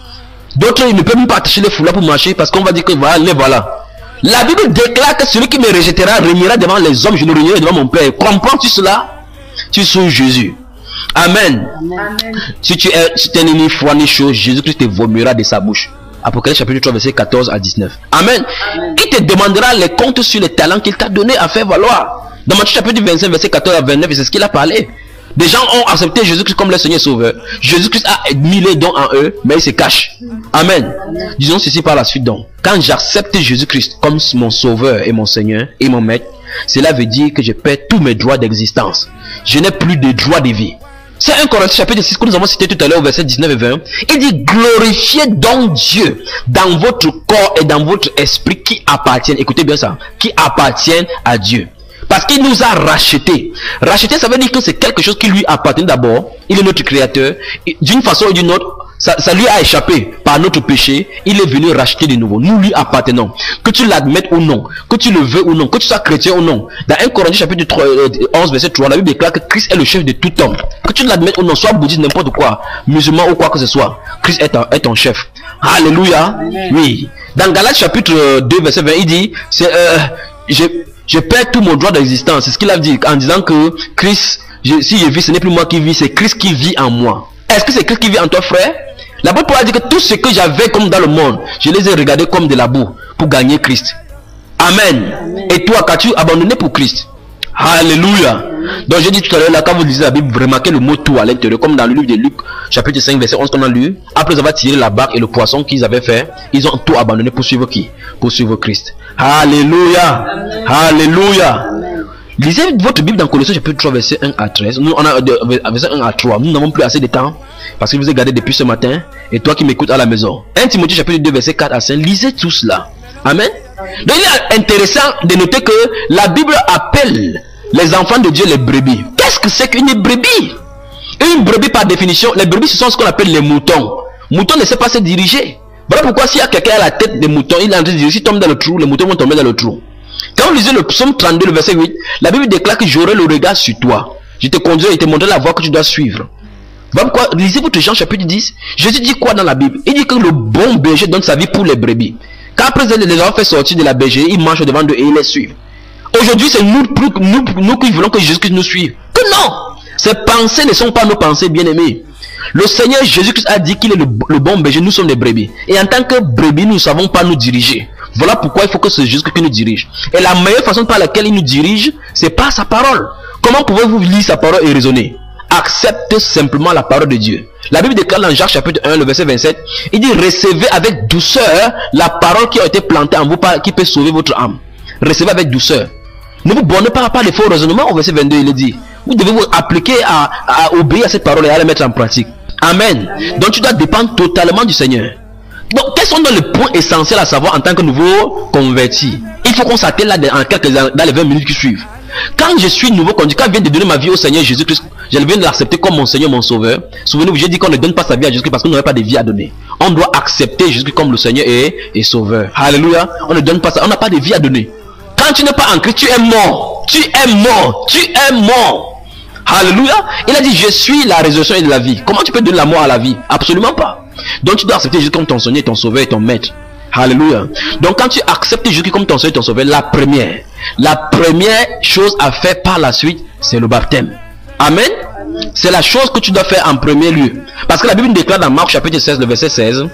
G: D'autres, ils ne peuvent même pas attacher les foulards pour marcher parce qu'on va dire que voilà. La Bible déclare que celui qui me rejettera régnera devant les hommes, je ne régnerai devant mon Père. Comprends-tu cela? Tu es Jésus. Amen. Amen. Si tu es ni foi ni chose, Jésus-Christ te vomira de sa bouche. Apocalypse chapitre 3 verset 14 à 19. Amen. Amen. Il te demandera les comptes sur les talents qu'il t'a donné à faire valoir. Dans Matthieu chapitre 25 verset 14 à 29, c'est ce qu'il a parlé. Des gens ont accepté Jésus-Christ comme leur Seigneur Sauveur. Jésus-Christ a mis les dons en eux, mais ils se cachent. Amen. Amen. Disons ceci par la suite donc. Quand j'accepte Jésus-Christ comme mon Sauveur et mon Seigneur et mon Maître, cela veut dire que je perds tous mes droits d'existence. Je n'ai plus de droits de vie. C'est 1 Corinthiens chapitre 6 que nous avons cité tout à l'heure au verset 19 et 20. Il dit glorifiez donc Dieu dans votre corps et dans votre esprit qui appartiennent, écoutez bien ça, qui appartiennent à Dieu. Parce qu'il nous a rachetés. Racheter, ça veut dire que c'est quelque chose qui lui appartient d'abord. Il est notre créateur. D'une façon ou d'une autre, ça lui a échappé par notre péché. Il est venu racheter de nouveau. Nous lui appartenons. Que tu l'admettes ou non, que tu le veux ou non, que tu sois chrétien ou non. Dans 1 Corinthiens chapitre 11 verset 3, la Bible déclare que Christ est le chef de tout homme. Que tu l'admettes ou non, soit bouddhiste, n'importe quoi, musulman ou quoi que ce soit, Christ est ton chef. Alléluia. Amen. Oui. Dans Galates chapitre 2 verset 20, il dit, je perds tout mon droit d'existence. C'est ce qu'il a dit en disant que Christ, si je vis, ce n'est plus moi qui vis, c'est Christ qui vit en moi. Est-ce que c'est Christ qui vit en toi, frère? La Bible a dit que tout ce que j'avais comme dans le monde, je les ai regardés comme de la boue pour gagner Christ. Amen. Amen. Et toi, qu'as-tu abandonné pour Christ? Alléluia. Donc j'ai dit tout à l'heure, là, quand vous lisez la Bible, vous remarquez le mot tout à l'intérieur, comme dans le livre de Luc, chapitre 5, verset 11 qu'on a lu. Après avoir tiré la barque et le poisson qu'ils avaient fait, ils ont tout abandonné pour suivre qui? Pour suivre Christ. Alléluia. Amen. Alléluia. Amen. Lisez votre Bible dans Colossiens chapitre 3, verset 1 à 13. Nous, on a verset 1 à 3. Nous n'avons plus assez de temps parce que je vous ai gardé depuis ce matin. Et toi qui m'écoutes à la maison, 1 Timothée chapitre 2, verset 4 à 5. Lisez tout cela. Amen. Donc il est intéressant de noter que la Bible appelle les enfants de Dieu les brebis. Qu'est-ce que c'est qu'une brebis? Une brebis par définition, les brebis ce sont ce qu'on appelle les moutons. Mouton ne sait pas se diriger. Voilà pourquoi s'il y a quelqu'un à la tête des moutons, il est en train de dire, s'il tombe dans le trou, les moutons vont tomber dans le trou. Quand vous lisez le psaume 32, le verset 8, la Bible déclare que j'aurai le regard sur toi. Je te conduirai et te montrerai la voie que tu dois suivre. Voilà pourquoi, lisez votre Jean chapitre 10. Jésus dit quoi dans la Bible? Il dit que le bon berger donne sa vie pour les brebis. Quand après les ont fait sortir de la bergerie, ils marchent devant eux et ils les suivent. Aujourd'hui, c'est nous qui voulons que Jésus-Christ nous suive. Que non! Ces pensées ne sont pas nos pensées, bien-aimés. Le Seigneur Jésus-Christ a dit qu'il est le bon berger, nous sommes les brebis. Et en tant que brebis, nous ne savons pas nous diriger. Voilà pourquoi il faut que c'est Jésus qui nous dirige. Et la meilleure façon par laquelle il nous dirige, c'est par sa parole. Comment pouvez-vous lire sa parole et raisonner? Accepte simplement la parole de Dieu. La Bible déclare dans Jacques chapitre 1, le verset 27, il dit: recevez avec douceur la parole qui a été plantée en vous, qui peut sauver votre âme. Recevez avec douceur. Ne vous bornez pas par des faux raisonnements. Au verset 22, il est dit: vous devez vous appliquer à obéir à cette parole et à la mettre en pratique. Amen. Donc tu dois dépendre totalement du Seigneur. Donc quels sont les points essentiels à savoir en tant que nouveau converti? Il faut qu'on s'attelle là dans les 20 minutes qui suivent. Quand je suis nouveau conduit, quand je viens de donner ma vie au Seigneur Jésus-Christ, je viens de l'accepter comme mon Seigneur, mon Sauveur. Souvenez-vous, j'ai dit qu'on ne donne pas sa vie à Jésus-Christ parce qu'on n'aurait pas de vie à donner. On doit accepter Jésus-Christ comme le Seigneur et Sauveur. Alléluia. On ne donne pas ça, on n'a pas de vie à donner. Quand tu n'es pas en Christ, tu es mort. Tu es mort. Tu es mort. Alléluia. Il a dit: je suis la résurrection et de la vie. Comment tu peux donner la mort à la vie? Absolument pas. Donc tu dois accepter Jésus comme ton Seigneur, ton Sauveur et ton Maître. Alléluia. Donc quand tu acceptes Jésus comme ton Seigneur et ton Sauveur, la première chose à faire par la suite, c'est le baptême. Amen. C'est la chose que tu dois faire en premier lieu. Parce que la Bible déclare dans Marc chapitre 16, le verset 16,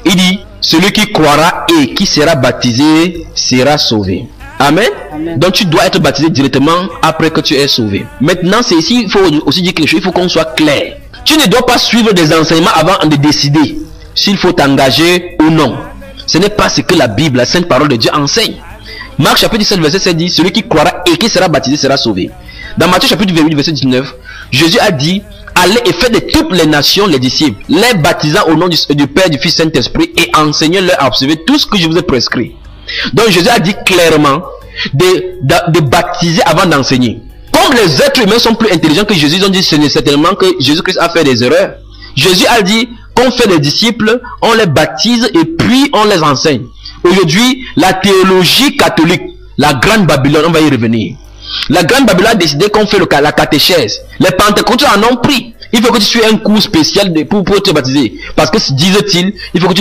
G: il dit: celui qui croira et qui sera baptisé sera sauvé. Amen. Amen. Donc tu dois être baptisé directement après que tu es sauvé. Maintenant, c'est ici, il faut aussi dire quelque chose, il faut qu'on soit clair. Tu ne dois pas suivre des enseignements avant de décider s'il faut t'engager ou non. Ce n'est pas ce que la Bible, la sainte parole de Dieu enseigne. Marc chapitre 17 verset 7 dit: celui qui croira et qui sera baptisé sera sauvé. Dans Matthieu chapitre 28 verset 19, Jésus a dit: allez et faites de toutes les nations les disciples, les baptisant au nom du Père, du Fils, Saint-Esprit, et enseignez-leur à observer tout ce que je vous ai prescrit. Donc Jésus a dit clairement de baptiser avant d'enseigner. Comme les êtres humains sont plus intelligents que Jésus, ils ont dit ce n'est certainement que Jésus-Christ a fait des erreurs. Jésus a dit qu'on fait des disciples, on les baptise et puis on les enseigne. Aujourd'hui, la théologie catholique, la grande Babylone, on va y revenir. La grande Babylone a décidé qu'on fait la catéchèse. Les pentecôtistes en ont pris. Il faut que tu suives un cours spécial pour te baptiser. Parce que, disent-ils, il faut que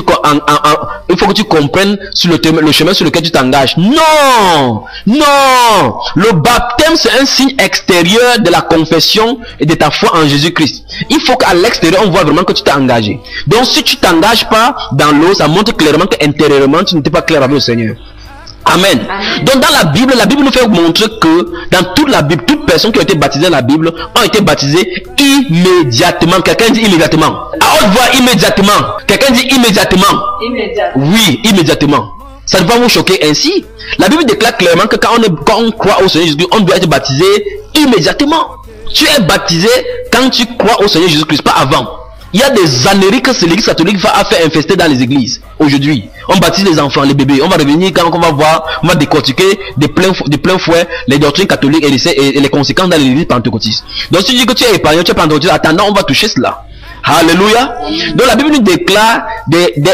G: tu comprennes sur le chemin sur lequel tu t'engages. Non! Non! Le baptême, c'est un signe extérieur de la confession et de ta foi en Jésus-Christ. Il faut qu'à l'extérieur, on voit vraiment que tu t'es engagé. Donc, si tu t'engages pas dans l'eau, ça montre clairement qu'intérieurement, tu n'étais pas clair avec le Seigneur. Amen. Donc dans la Bible nous fait montrer que dans toute la Bible, toutes personnes qui ont été baptisées dans la Bible ont été baptisées immédiatement. Quelqu'un dit immédiatement. À haute voix, immédiatement. Quelqu'un dit immédiatement. Oui, immédiatement. Ça ne va vous choquer ainsi. La Bible déclare clairement que quand on croit au Seigneur Jésus-Christ, on doit être baptisé immédiatement. Tu es baptisé quand tu crois au Seigneur Jésus-Christ, pas avant. Il y a des âneries que l'Église catholique va faire infester dans les églises. Aujourd'hui, on baptise les enfants, les bébés. On va revenir quand on va voir, on va décortiquer de plein fouet les doctrines catholiques et les conséquences dans l'église pentecôtiste. Donc si tu dis que tu es épargné, tu es pentecôtiste, attendant, on va toucher cela. Alléluia. Donc la Bible nous déclare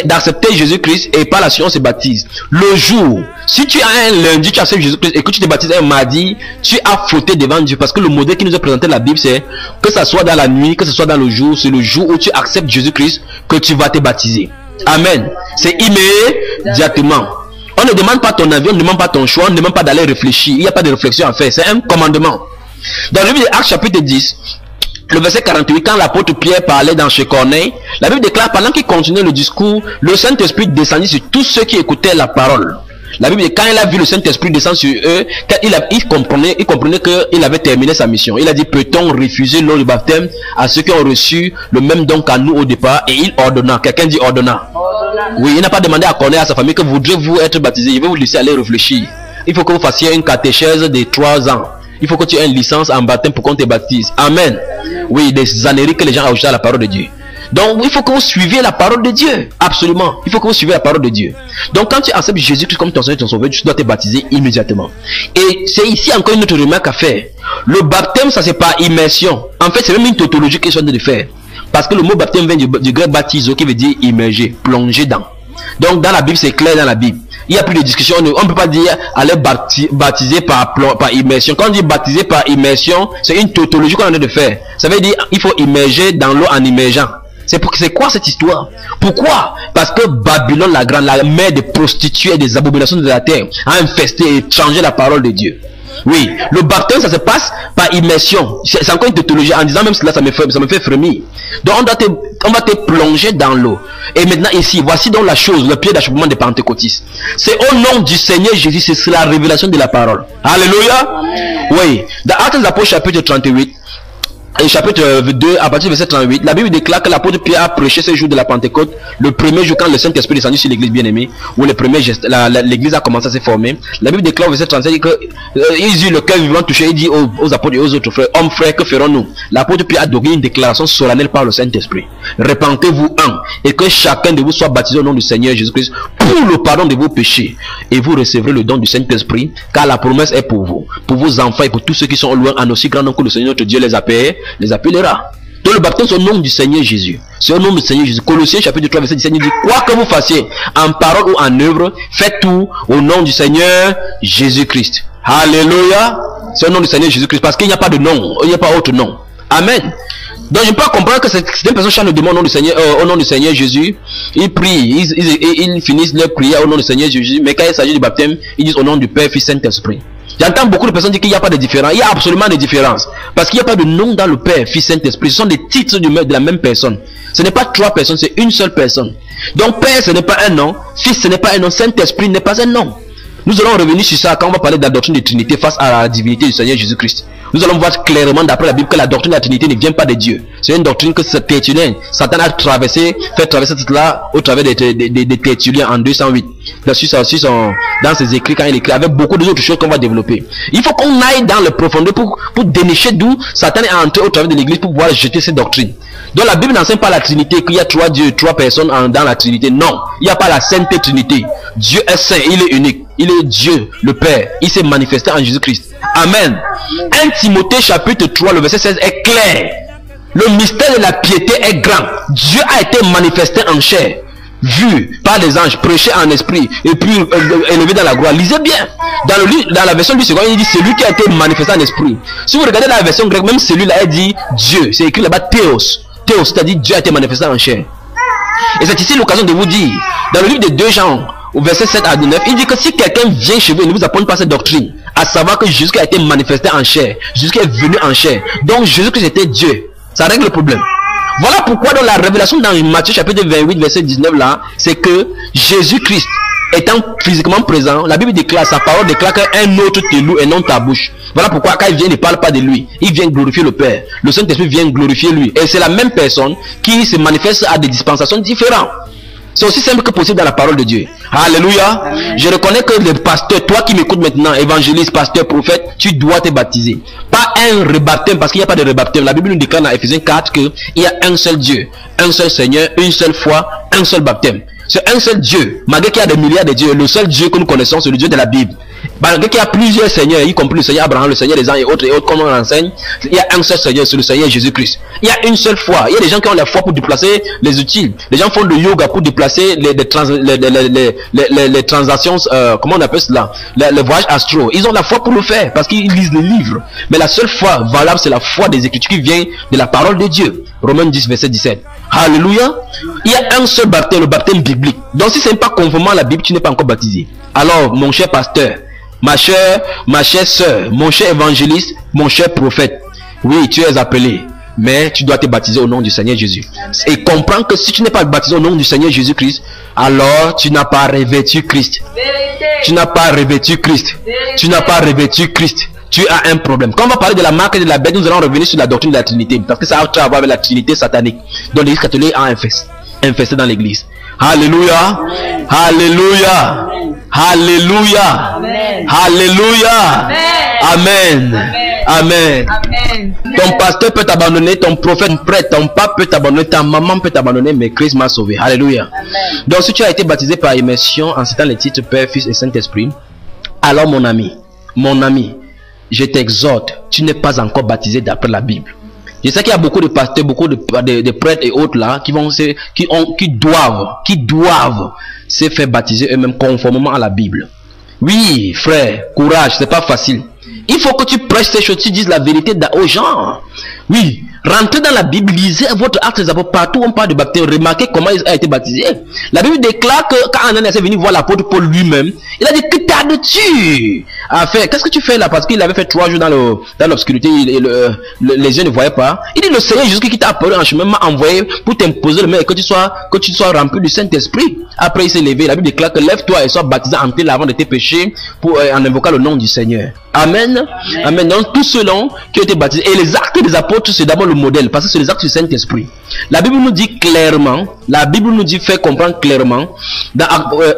G: d'accepter Jésus-Christ et par la suite on se baptise. Le jour, si tu as un lundi, tu acceptes Jésus-Christ et que tu te baptises un mardi, tu as fauté devant Dieu. Parce que le modèle qui nous a présenté la Bible, c'est que ce soit dans la nuit, que ce soit dans le jour, c'est le jour où tu acceptes Jésus-Christ que tu vas te baptiser. Amen. C'est immédiatement. On ne demande pas ton avis, on ne demande pas ton choix, on ne demande pas d'aller réfléchir. Il n'y a pas de réflexion à faire, c'est un commandement. Dans le livre d'Actes chapitre 10, le verset 48, quand l'apôtre Pierre parlait dans chez Corneille, la Bible déclare, pendant qu'il continuait le discours, le Saint-Esprit descendit sur tous ceux qui écoutaient la parole. La Bible dit, quand il a vu le Saint-Esprit descendre sur eux, il comprenait qu'il avait terminé sa mission. Il a dit, peut-on refuser l'eau du baptême à ceux qui ont reçu le même don qu'à nous au départ? Et il ordonna. Quelqu'un dit ordonna. Oui, il n'a pas demandé à Corneille, à sa famille, que voudrez-vous être baptisé? Il va vous laisser aller réfléchir. Il faut que vous fassiez une catéchèse de 3 ans. Il faut que tu aies une licence en baptême pour qu'on te baptise. Amen. Oui, des âneries que les gens ajoutent à la parole de Dieu. Donc il faut que vous suiviez la parole de Dieu. Absolument. Il faut que vous suiviez la parole de Dieu. Donc quand tu acceptes Jésus-Christ comme ton Seigneur et ton Sauveur, tu dois te baptiser immédiatement. Et c'est ici encore une autre remarque à faire. Le baptême, ça c'est par immersion. En fait, c'est même une tautologie qu'ils sont en train de faire. Parce que le mot baptême vient du grec baptizo qui veut dire immerger, plonger dans. Donc dans la Bible, c'est clair dans la Bible. Il n'y a plus de discussion. On ne peut pas dire aller baptiser par immersion. Quand on dit baptiser par immersion, c'est une tautologie qu'on est en train de faire. Ça veut dire il faut immerger dans l'eau en immergeant. C'est quoi cette histoire? Pourquoi? Parce que Babylone la grande, la mère des prostituées et des abominations de la terre, a infesté et changé la parole de Dieu. Oui, le baptême, ça se passe par immersion. C'est encore une tautologie. En disant même cela, ça me fait frémir. Donc on va te plonger dans l'eau. Et maintenant ici, voici donc la chose, le pied d'achoppement des pentecôtistes. C'est au nom du Seigneur Jésus, c'est la révélation de la parole. Alléluia. Oui. Dans Actes des Apôtres chapitre 38, et chapitre 2, à partir du verset 38, la Bible déclare que l'apôtre Pierre a prêché ce jour de la Pentecôte, le premier jour quand le Saint-Esprit est descendu sur l'église bien-aimée, où le premier geste, l'église a commencé à se former. La Bible déclare au verset 37 que ils eurent le cœur vivant touché. Il dit aux apôtres et aux autres frères, hommes frères, que ferons-nous? L'apôtre Pierre a donné une déclaration solennelle par le Saint-Esprit. Repentez-vous et que chacun de vous soit baptisé au nom du Seigneur Jésus-Christ pour le pardon de vos péchés, et vous recevrez le don du Saint-Esprit, car la promesse est pour vous, pour vos enfants et pour tous ceux qui sont au loin, en aussi grand nombre que le Seigneur notre Dieu les appellera. Donc le baptême c'est au nom du Seigneur Jésus. C'est au nom du Seigneur Jésus. Colossiens chapitre 3 verset 17 il dit, quoi que vous fassiez en parole ou en œuvre, faites tout au nom du Seigneur Jésus-Christ. Alléluia. C'est au nom du Seigneur Jésus-Christ, parce qu'il n'y a pas de nom, il n'y a pas autre nom. Amen. Donc je peux comprendre que certaines personnes chantent le démon au nom du Seigneur, Jésus. Ils prient, ils finissent leur prière au nom du Seigneur Jésus, mais quand il s'agit du baptême, ils disent au nom du Père, Fils, Saint-Esprit. J'entends beaucoup de personnes dire qu'il n'y a pas de différence. Il y a absolument des différences. Parce qu'il n'y a pas de nom dans le Père, Fils, Saint-Esprit. Ce sont des titres de la même personne. Ce n'est pas trois personnes, c'est une seule personne. Donc Père, ce n'est pas un nom. Fils, ce n'est pas un nom. Saint-Esprit n'est pas un nom. Nous allons revenir sur ça quand on va parler de la doctrine de Trinité face à la divinité du Seigneur Jésus-Christ. Nous allons voir clairement d'après la Bible que la doctrine de la Trinité ne vient pas de Dieu. C'est une doctrine que ce Tertullien, Satan a fait traverser tout cela au travers des Tertulliens en 208. Dans ses écrits, quand il écrit, avec beaucoup d'autres choses qu'on va développer. Il faut qu'on aille dans le profondeur pour dénicher d'où Satan est entré au travers de l'église pour pouvoir jeter ces doctrines. Donc la Bible n'enseigne pas la Trinité, qu'il y a trois dieux, trois personnes dans la Trinité. Non, il n'y a pas la Sainte Trinité. Dieu est saint, il est unique. Il est Dieu, le Père. Il s'est manifesté en Jésus-Christ. Amen. 1 Timothée chapitre 3, le verset 16 est clair. Le mystère de la piété est grand. Dieu a été manifesté en chair, vu par les anges, prêché en esprit, et puis élevé dans la gloire. Lisez bien. Dans la version du second, il dit celui qui a été manifesté en esprit. Si vous regardez la version grecque, même celui-là, il dit Dieu. C'est écrit là-bas Théos. Théos, c'est-à-dire Dieu a été manifesté en chair. Et c'est ici l'occasion de vous dire, dans le livre de 2 Jean, au verset 7 à 9, il dit que si quelqu'un vient chez vous et ne vous apprend pas cette doctrine, à savoir que Jésus a été manifesté en chair, Jésus est venu en chair, donc Jésus Christ était Dieu, ça règle le problème. Voilà pourquoi dans la révélation dans Matthieu chapitre 28 verset 19 là, c'est que Jésus Christ étant physiquement présent, la Bible déclare, sa parole déclare qu'un autre te loue et non ta bouche. Voilà pourquoi quand il vient, il ne parle pas de lui, il vient glorifier le Père. Le Saint-Esprit vient glorifier lui, et c'est la même personne qui se manifeste à des dispensations différentes. C'est aussi simple que possible dans la parole de Dieu. Alléluia. Je reconnais que le pasteur, toi qui m'écoutes maintenant, évangéliste, pasteur, prophète, tu dois te baptiser. Pas un rebaptême, parce qu'il n'y a pas de rebaptême. La Bible nous déclare dans Éphésiens 4 qu'il y a un seul Dieu, un seul Seigneur, une seule foi, un seul baptême. C'est un seul Dieu. Malgré qu'il y a des milliards de dieux, le seul Dieu que nous connaissons, c'est le Dieu de la Bible. Malgré qu'il y a plusieurs seigneurs, y compris le Seigneur Abraham, le Seigneur des anges et autres, comme on l'enseigne, il y a un seul Seigneur, c'est le Seigneur Jésus-Christ. Il y a une seule foi. Il y a des gens qui ont la foi pour déplacer les outils. Les gens font le yoga pour déplacer les transactions, comment on appelle cela, les voyages astro. Ils ont la foi pour le faire, parce qu'ils lisent les livres. Mais la seule foi valable, c'est la foi des Écritures qui vient de la parole de Dieu. Romains 10, verset 17. Alléluia. Il y a un seul baptême, le baptême biblique. Donc si ce n'est pas conformément à la Bible, tu n'es pas encore baptisé. Alors, mon cher pasteur, ma chère soeur, mon cher évangéliste, mon cher prophète, oui, tu es appelé, mais tu dois te baptiser au nom du Seigneur Jésus. Et comprends que si tu n'es pas baptisé au nom du Seigneur Jésus-Christ, alors tu n'as pas revêtu Christ. Tu n'as pas revêtu Christ. Tu n'as pas revêtu Christ. Tu as un problème. Quand on va parler de la marque et de la bête, nous allons revenir sur la doctrine de la Trinité, parce que ça a à voir avec la Trinité satanique, dont l'église catholique a infesté dans l'église. Alléluia. Alléluia. Alléluia. Alléluia. Amen. Amen. Ton pasteur peut t'abandonner, ton prophète prêtre, ton pape peut t'abandonner, ta maman peut t'abandonner, mais Christ m'a sauvé. Alléluia. Donc si tu as été baptisé par immersion en citant les titres Père, Fils et Saint-Esprit, alors mon ami, je t'exhorte, tu n'es pas encore baptisé d'après la Bible. Je sais qu'il y a beaucoup de pasteurs, beaucoup de prêtres et autres là qui doivent se faire baptiser eux-mêmes conformément à la Bible. Oui, frère, courage, c'est pas facile. Il faut que tu prêches ces choses, tu dises la vérité aux gens. Oui, Rentrez dans la Bible, lisez votre Actes des Apôtres, partout où on parle de baptême, remarquez comment il a été baptisé. La Bible déclare que quand Ananias est venu voir l'apôtre Paul lui-même, il a dit, que tardes-tu à faire? Qu'est-ce que tu fais là? Parce qu'il avait fait 3 jours dans l'obscurité, les yeux ne voyaient pas. Il dit, le Seigneur Jésus qui t'a apparu en chemin m'a envoyé pour t'imposer le main et que tu sois rempli du Saint-Esprit. Après il s'est levé, la Bible déclare que lève-toi et sois baptisé en tel avant de tes péchés en invoquant le nom du Seigneur. Amen. Amen. Donc tous ceux-là qui ont été baptisés. Et les actes des apôtres, c'est d'abord le modèle, parce que c'est les actes du Saint-Esprit. La Bible nous dit clairement, fait comprendre clairement, dans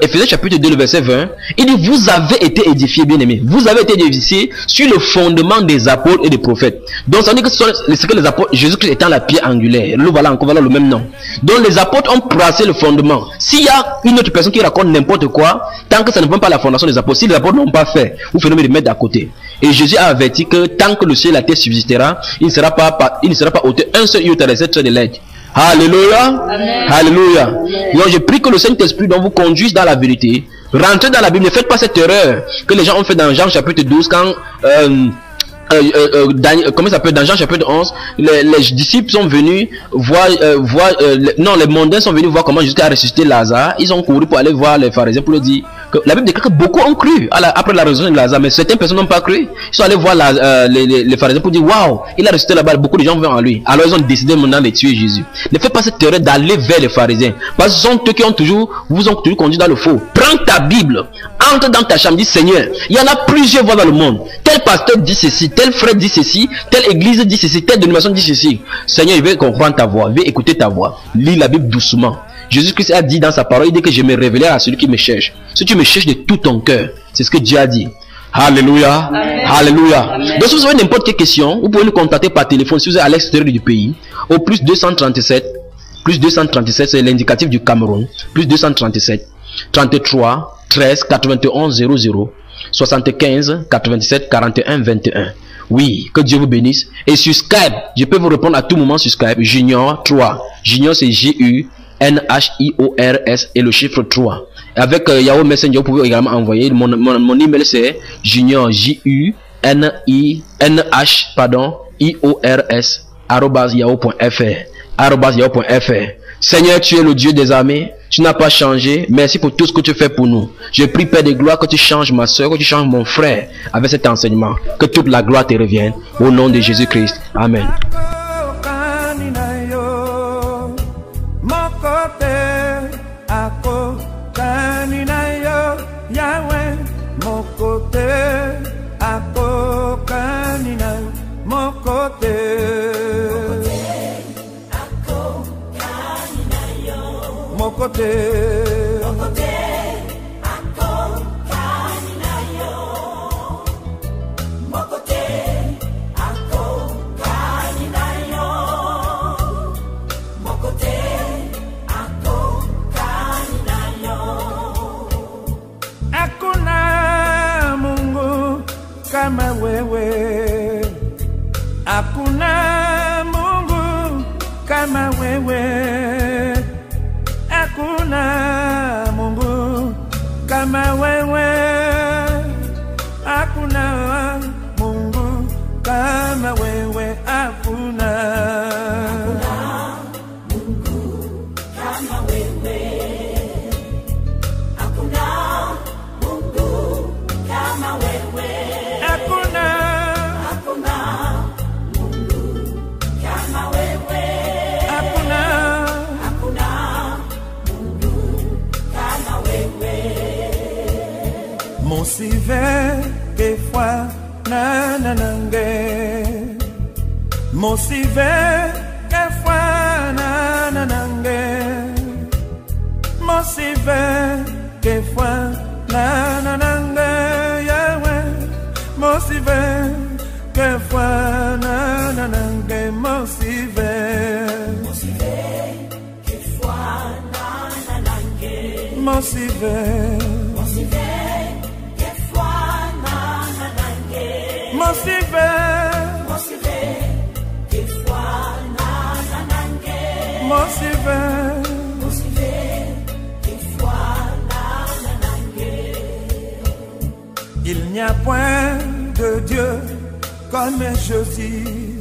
G: Ephésiens chapitre 2, le verset 20, il dit, vous avez été édifiés, bien aimés. Vous avez été édifiés sur le fondement des apôtres et des prophètes. Donc ça veut dire que ce que les apôtres, Jésus-Christ étant la pierre angulaire, nous voilà encore le même nom. Donc les apôtres ont placé le fondement. S'il y a une autre personne qui raconte n'importe quoi, tant que ça ne prend pas la fondation des apôtres, si les apôtres n'ont pas fait, vous faites de mettre à côté. Et Jésus a averti que tant que le ciel et la terre subsistera, il ne sera pas ôté un seul iota de cette de l'aide. Alléluia. Amen. Alléluia. Donc je prie que le Saint-Esprit vous conduise dans la vérité. Rentrez dans la Bible. Ne faites pas cette erreur que les gens ont fait dans Jean chapitre 12 quand comment ça s'appelle, dans Jean chapitre 11, les disciples sont venus voir, les mondains sont venus voir comment Jésus a ressuscité Lazare. Ils ont couru pour aller voir les pharisiens pour leur dire que la Bible déclare que beaucoup ont cru après la résurrection de Lazare, mais certaines personnes n'ont pas cru. Ils sont allés voir les pharisiens pour dire waouh, il a ressuscité là-bas, beaucoup de gens vont en lui. Alors ils ont décidé maintenant de tuer Jésus. Ne faites pas cette erreur d'aller vers les pharisiens, parce que ce sont eux qui vous ont toujours conduit dans le faux. Prends ta Bible, entre dans ta chambre, dis Seigneur, il y en a plusieurs voix dans le monde. Tel pasteur dit ceci, tel frère dit ceci, telle église dit ceci, telle dénomination dit ceci. Seigneur, il veut comprendre ta voix, il veut écouter ta voix. Lis la Bible doucement. Jésus-Christ a dit dans sa parole, il dit que je me révélerai à celui qui me cherche. Si tu me cherches de tout ton cœur, c'est ce que Dieu a dit. Alléluia. Amen. Alléluia. Donc si vous avez n'importe quelle question, vous pouvez nous contacter par téléphone si vous êtes à l'extérieur du pays, au plus 237, c'est l'indicatif du Cameroun, plus 237, 33, 13, 91, 00, 75, 97, 41, 21. Oui, que Dieu vous bénisse. Et sur Skype, je peux vous répondre à tout moment sur Skype. Junior 3. Junior c'est J-U-N-H-I-O-R-S et le chiffre 3. Avec Yahoo Messenger, vous pouvez également envoyer. Mon email c'est junior J-U-N-H I-O-R-S @yahoo.fr. Seigneur, tu es le Dieu des armées. Tu n'as pas changé. Merci pour tout ce que tu fais pour nous. Je prie, Père de gloire, que tu changes ma soeur, que tu changes mon frère avec cet enseignement. Que toute la gloire te revienne. Au nom de Jésus-Christ. Amen.
I: Kama wewe, hakuna Mungu kama wewe, hakuna Mungu kama wewe, hakuna Mungu kama wewe, hakuna Mungu kama wewe, hakuna Mungu kama wewe. Mosive que foi na nanange, Mosive que foi na nanange, Mosive que foi na nanange, Yahweh, Mosive que foi na nanange, Mosive, Mosive que foi na nanange, Mosive. Mosive, Mosive, que foi na nanangue. Mosive, Mosive, que foi na nanangue. Il n'y a point de Dieu comme Jésus.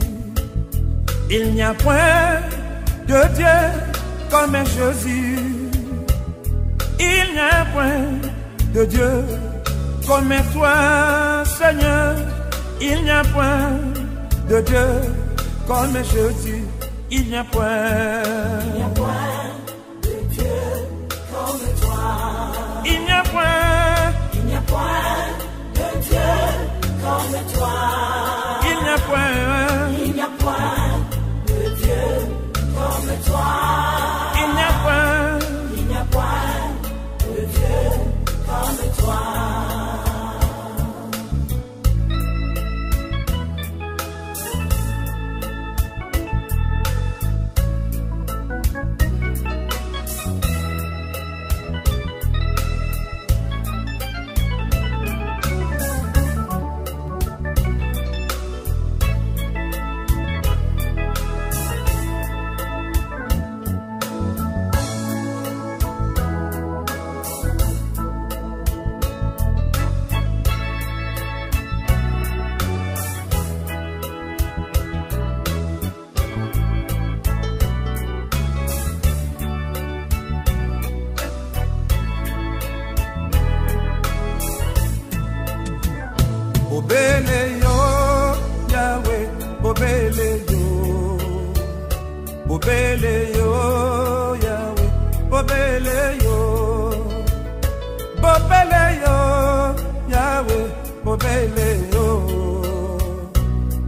I: Il n'y a point de Dieu comme Jésus. Il n'y a point de Dieu comme toi, Seigneur. Il n'y a point de Dieu comme Jésus. Il n'y a point
J: de Dieu comme toi.
I: Il n'y a point
J: de Dieu comme toi.
I: Il n'y a point
J: de Dieu comme toi.
I: Il n'y a point
J: de Dieu comme toi.
I: Obele yo, Yahweh, obele yo. Obele yo, Yahweh, obele yo. Obele yo, Yahweh, obele yo.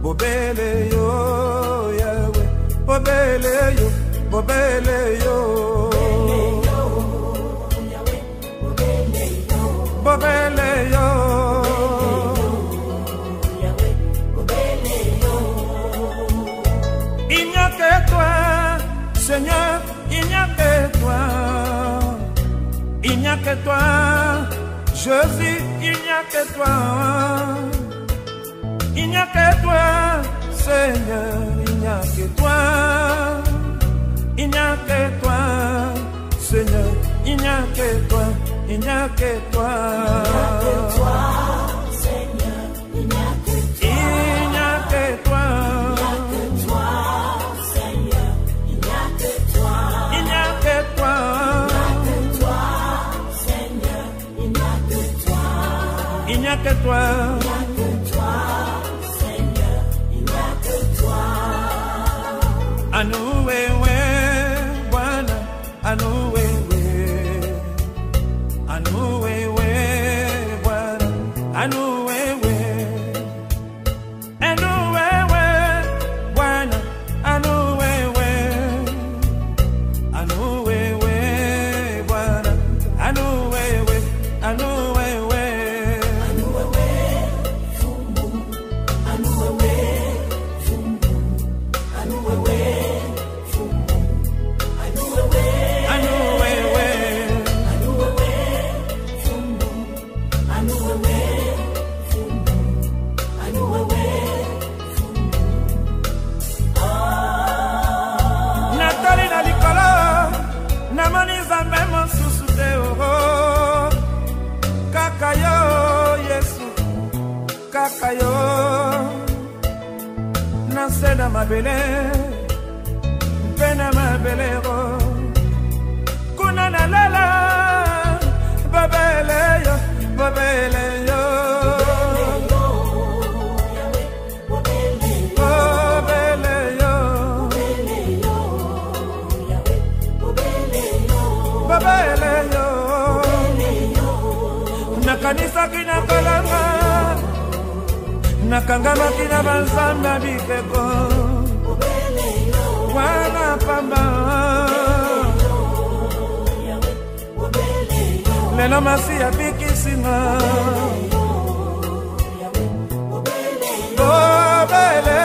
I: Obele yo, Yahweh, obele yo, obele yo. Obele yo. Il n'y a que toi, Seigneur, il n'y a que toi. Il n'y a que toi, Jésus, il n'y a que toi. Il n'y a que toi, Seigneur, il n'y a que toi. Il n'y a que toi, Seigneur, il n'y a que toi. Il n'y a que toi.
J: Seigneur, il n'y a que toi.
I: Il n'y a que toi.
J: Il n'y a que toi.
I: Il n'y a que toi.
J: Seigneur, il n'y a que toi.
I: Il n'y a que toi.
J: Seigneur, il n'y a que toi.
I: Anuwewe, Bwana, anuwewe. Anuwewe, Bwana, anuwewe. Anuwewe, Bwana, anuwewe. Anuwewe, Bwana, anuwewe, anuwewe. Natali na likolo, namoni Nzambe mosusu te oro. Kaka yo, Yesu, kaka yo. Nase na mabele, mpe na mabelero. Kuna na lala, babele yo, babele yo. Babele yo. Babele yo. Nakanisa kina kalanga, nakangama kina banzamba bikeko. Wana pamba, lelo masi ya bikisinga. Babele